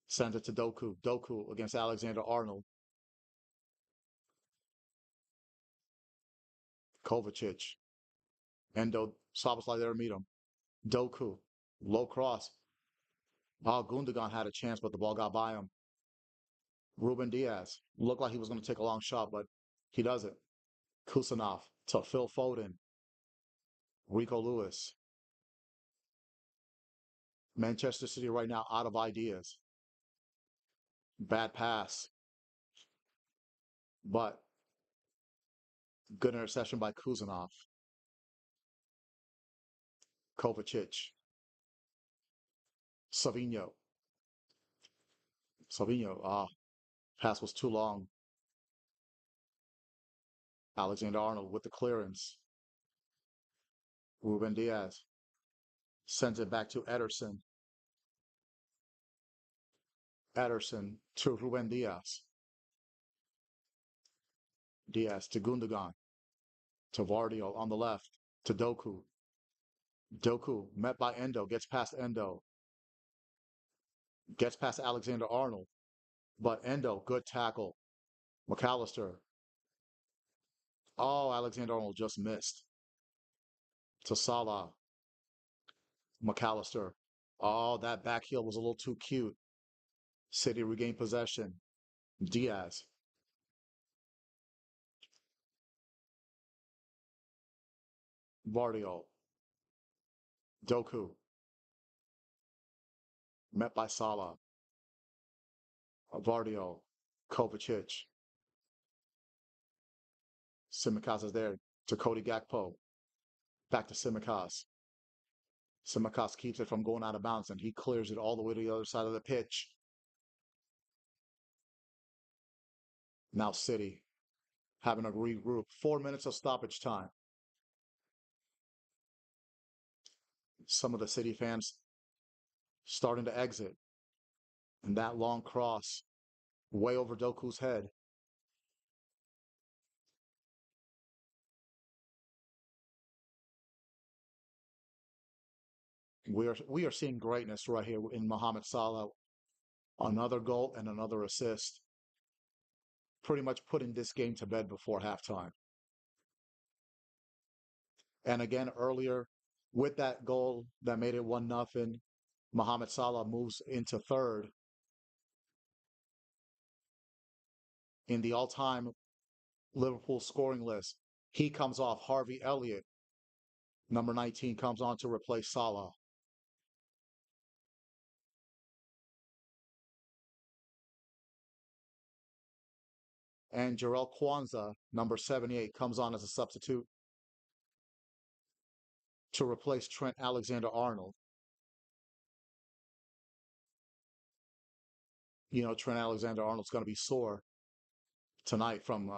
Sends it to Doku. Doku against Alexander Arnold. Kovacic. Endo. Szoboszlai there to meet him. Doku. Low cross. Gundogan had a chance, but the ball got by him. Ruben Diaz looked like he was going to take a long shot, but he doesn't. Kusanov to Phil Foden. Rico Lewis. Manchester City right now out of ideas. Bad pass, but good interception by Kuzanov. Kovacic. Savinho. Pass was too long. Alexander Arnold with the clearance. Ruben Diaz sends it back to Ederson. Ederson to Ruben Diaz. Diaz to Gundogan. To Vardio on the left. to Doku. Doku met by Endo, gets past Endo, gets past Alexander Arnold, but Endo, good tackle. McAllister. Oh, Alexander Arnold just missed. To Salah. McAllister. Oh, that back heel was a little too cute. City regained possession. Diaz. Vardio. Doku. Met by Salah. Vardio. Kovacic. Simicast is there to Cody Gakpo. Back to Simicast. Simicast keeps it from going out of bounds and he clears it all the way to the other side of the pitch. Now City having a regroup. 4 minutes of stoppage time. Some of the City fans starting to exit. And that long cross way over Doku's head. We are seeing greatness right here in Mohamed Salah. Another goal and another assist. Pretty much putting this game to bed before halftime. And again, earlier with that goal that made it 1-0, Mohamed Salah moves into third in the all-time Liverpool scoring list. He comes off. Harvey Elliott, number 19, comes on to replace Salah. And Jarrell Kwanzaa, number 78, comes on as a substitute to replace Trent Alexander-Arnold. You know, Trent Alexander-Arnold's going to be sore tonight from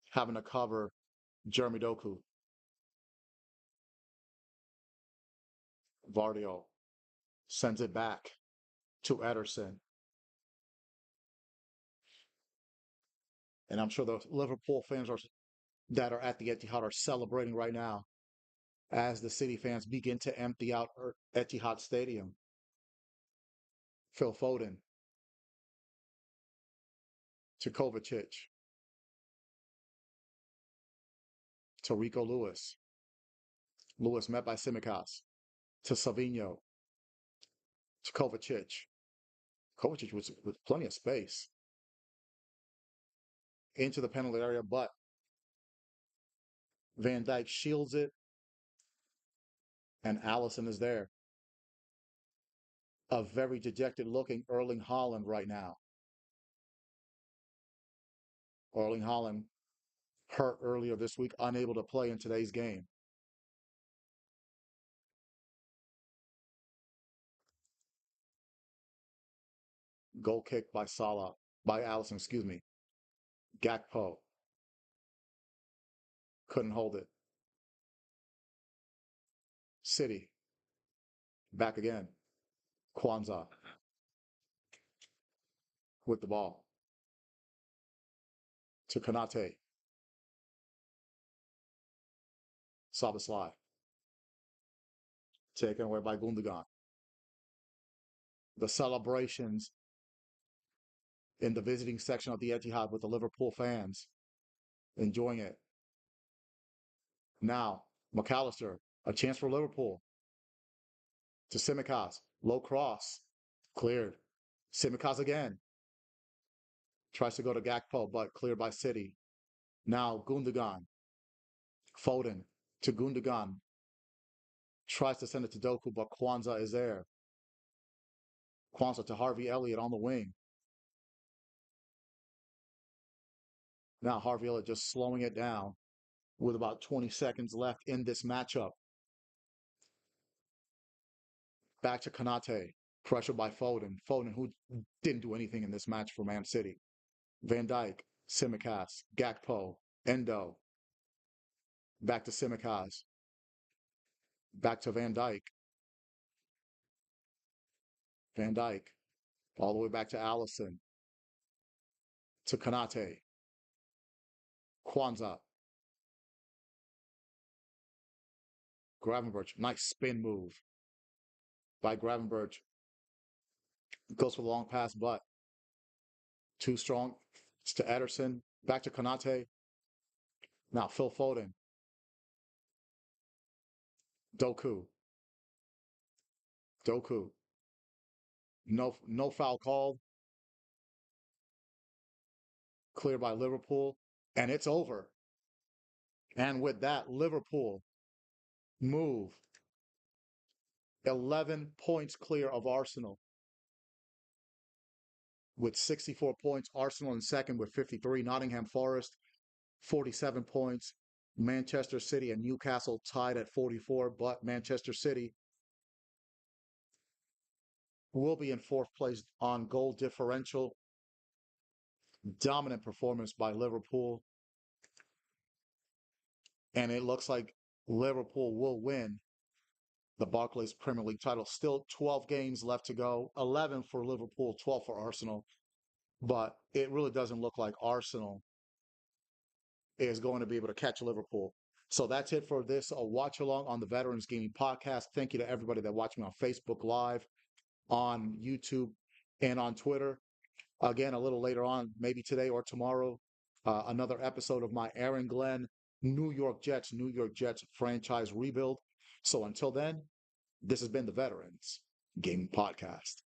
having to cover Jeremy Doku. Vardio sends it back to Ederson. And I'm sure the Liverpool fans that are at the Etihad are celebrating right now as the City fans begin to empty out Etihad Stadium. Phil Foden to Kovacic to Rico Lewis. Lewis met by Simicas to Savinho to Kovacic. Kovacic with plenty of space into the penalty area, but Van Dijk shields it, and Allison is there. A very dejected looking Erling Haaland right now. Erling Haaland hurt earlier this week, unable to play in today's game. Goal kick by Salah, by Allison, excuse me. Gakpo couldn't hold it. City back again. Kwanzaa with the ball to Konate. Szoboszlai taken away by Gundogan. The celebrations in the visiting section of the Etihad with the Liverpool fans enjoying it. Now, McAllister, a chance for Liverpool. To Simicas, low cross, cleared. Simicas again. Tries to go to Gakpo, but cleared by City. Now, Gundogan. Foden to Gundogan. Tries to send it to Doku, but Kwanzaa is there. Kwanzaa to Harvey Elliott on the wing. Now Harvey Elliott just slowing it down with about 20 seconds left in this matchup. Back to Konate. Pressure by Foden. Foden, who didn't do anything in this match for Man City. Van Dijk, Simicas, Gakpo, Endo. Back to Simicas. Back to Van Dijk. Van Dijk. All the way back to Allison. To Konate. Kwanzaa. Gravenberch, nice spin move by Gravenberch. Goes for the long pass, but too strong. It's to Ederson. Back to Konate. Now Phil Foden. Doku. Doku. No foul called. Cleared by Liverpool. And it's over. And with that, Liverpool move 11 points clear of Arsenal with 64 points. Arsenal in second with 53. Nottingham Forest, 47 points. Manchester City and Newcastle tied at 44, but Manchester City will be in fourth place on goal differential. Dominant performance by Liverpool. And it looks like Liverpool will win the Barclays Premier League title. Still 12 games left to go. 11 for Liverpool, 12 for Arsenal. But it really doesn't look like Arsenal is going to be able to catch Liverpool. So that's it for this watch along on the Veterans Gaming Podcast. Thank you to everybody that watched me on Facebook Live, on YouTube, and on Twitter. Again, a little later on, maybe today or tomorrow, another episode of my Aaron Glenn New York Jets franchise rebuild. So until then, this has been the Veterans Gaming Podcast.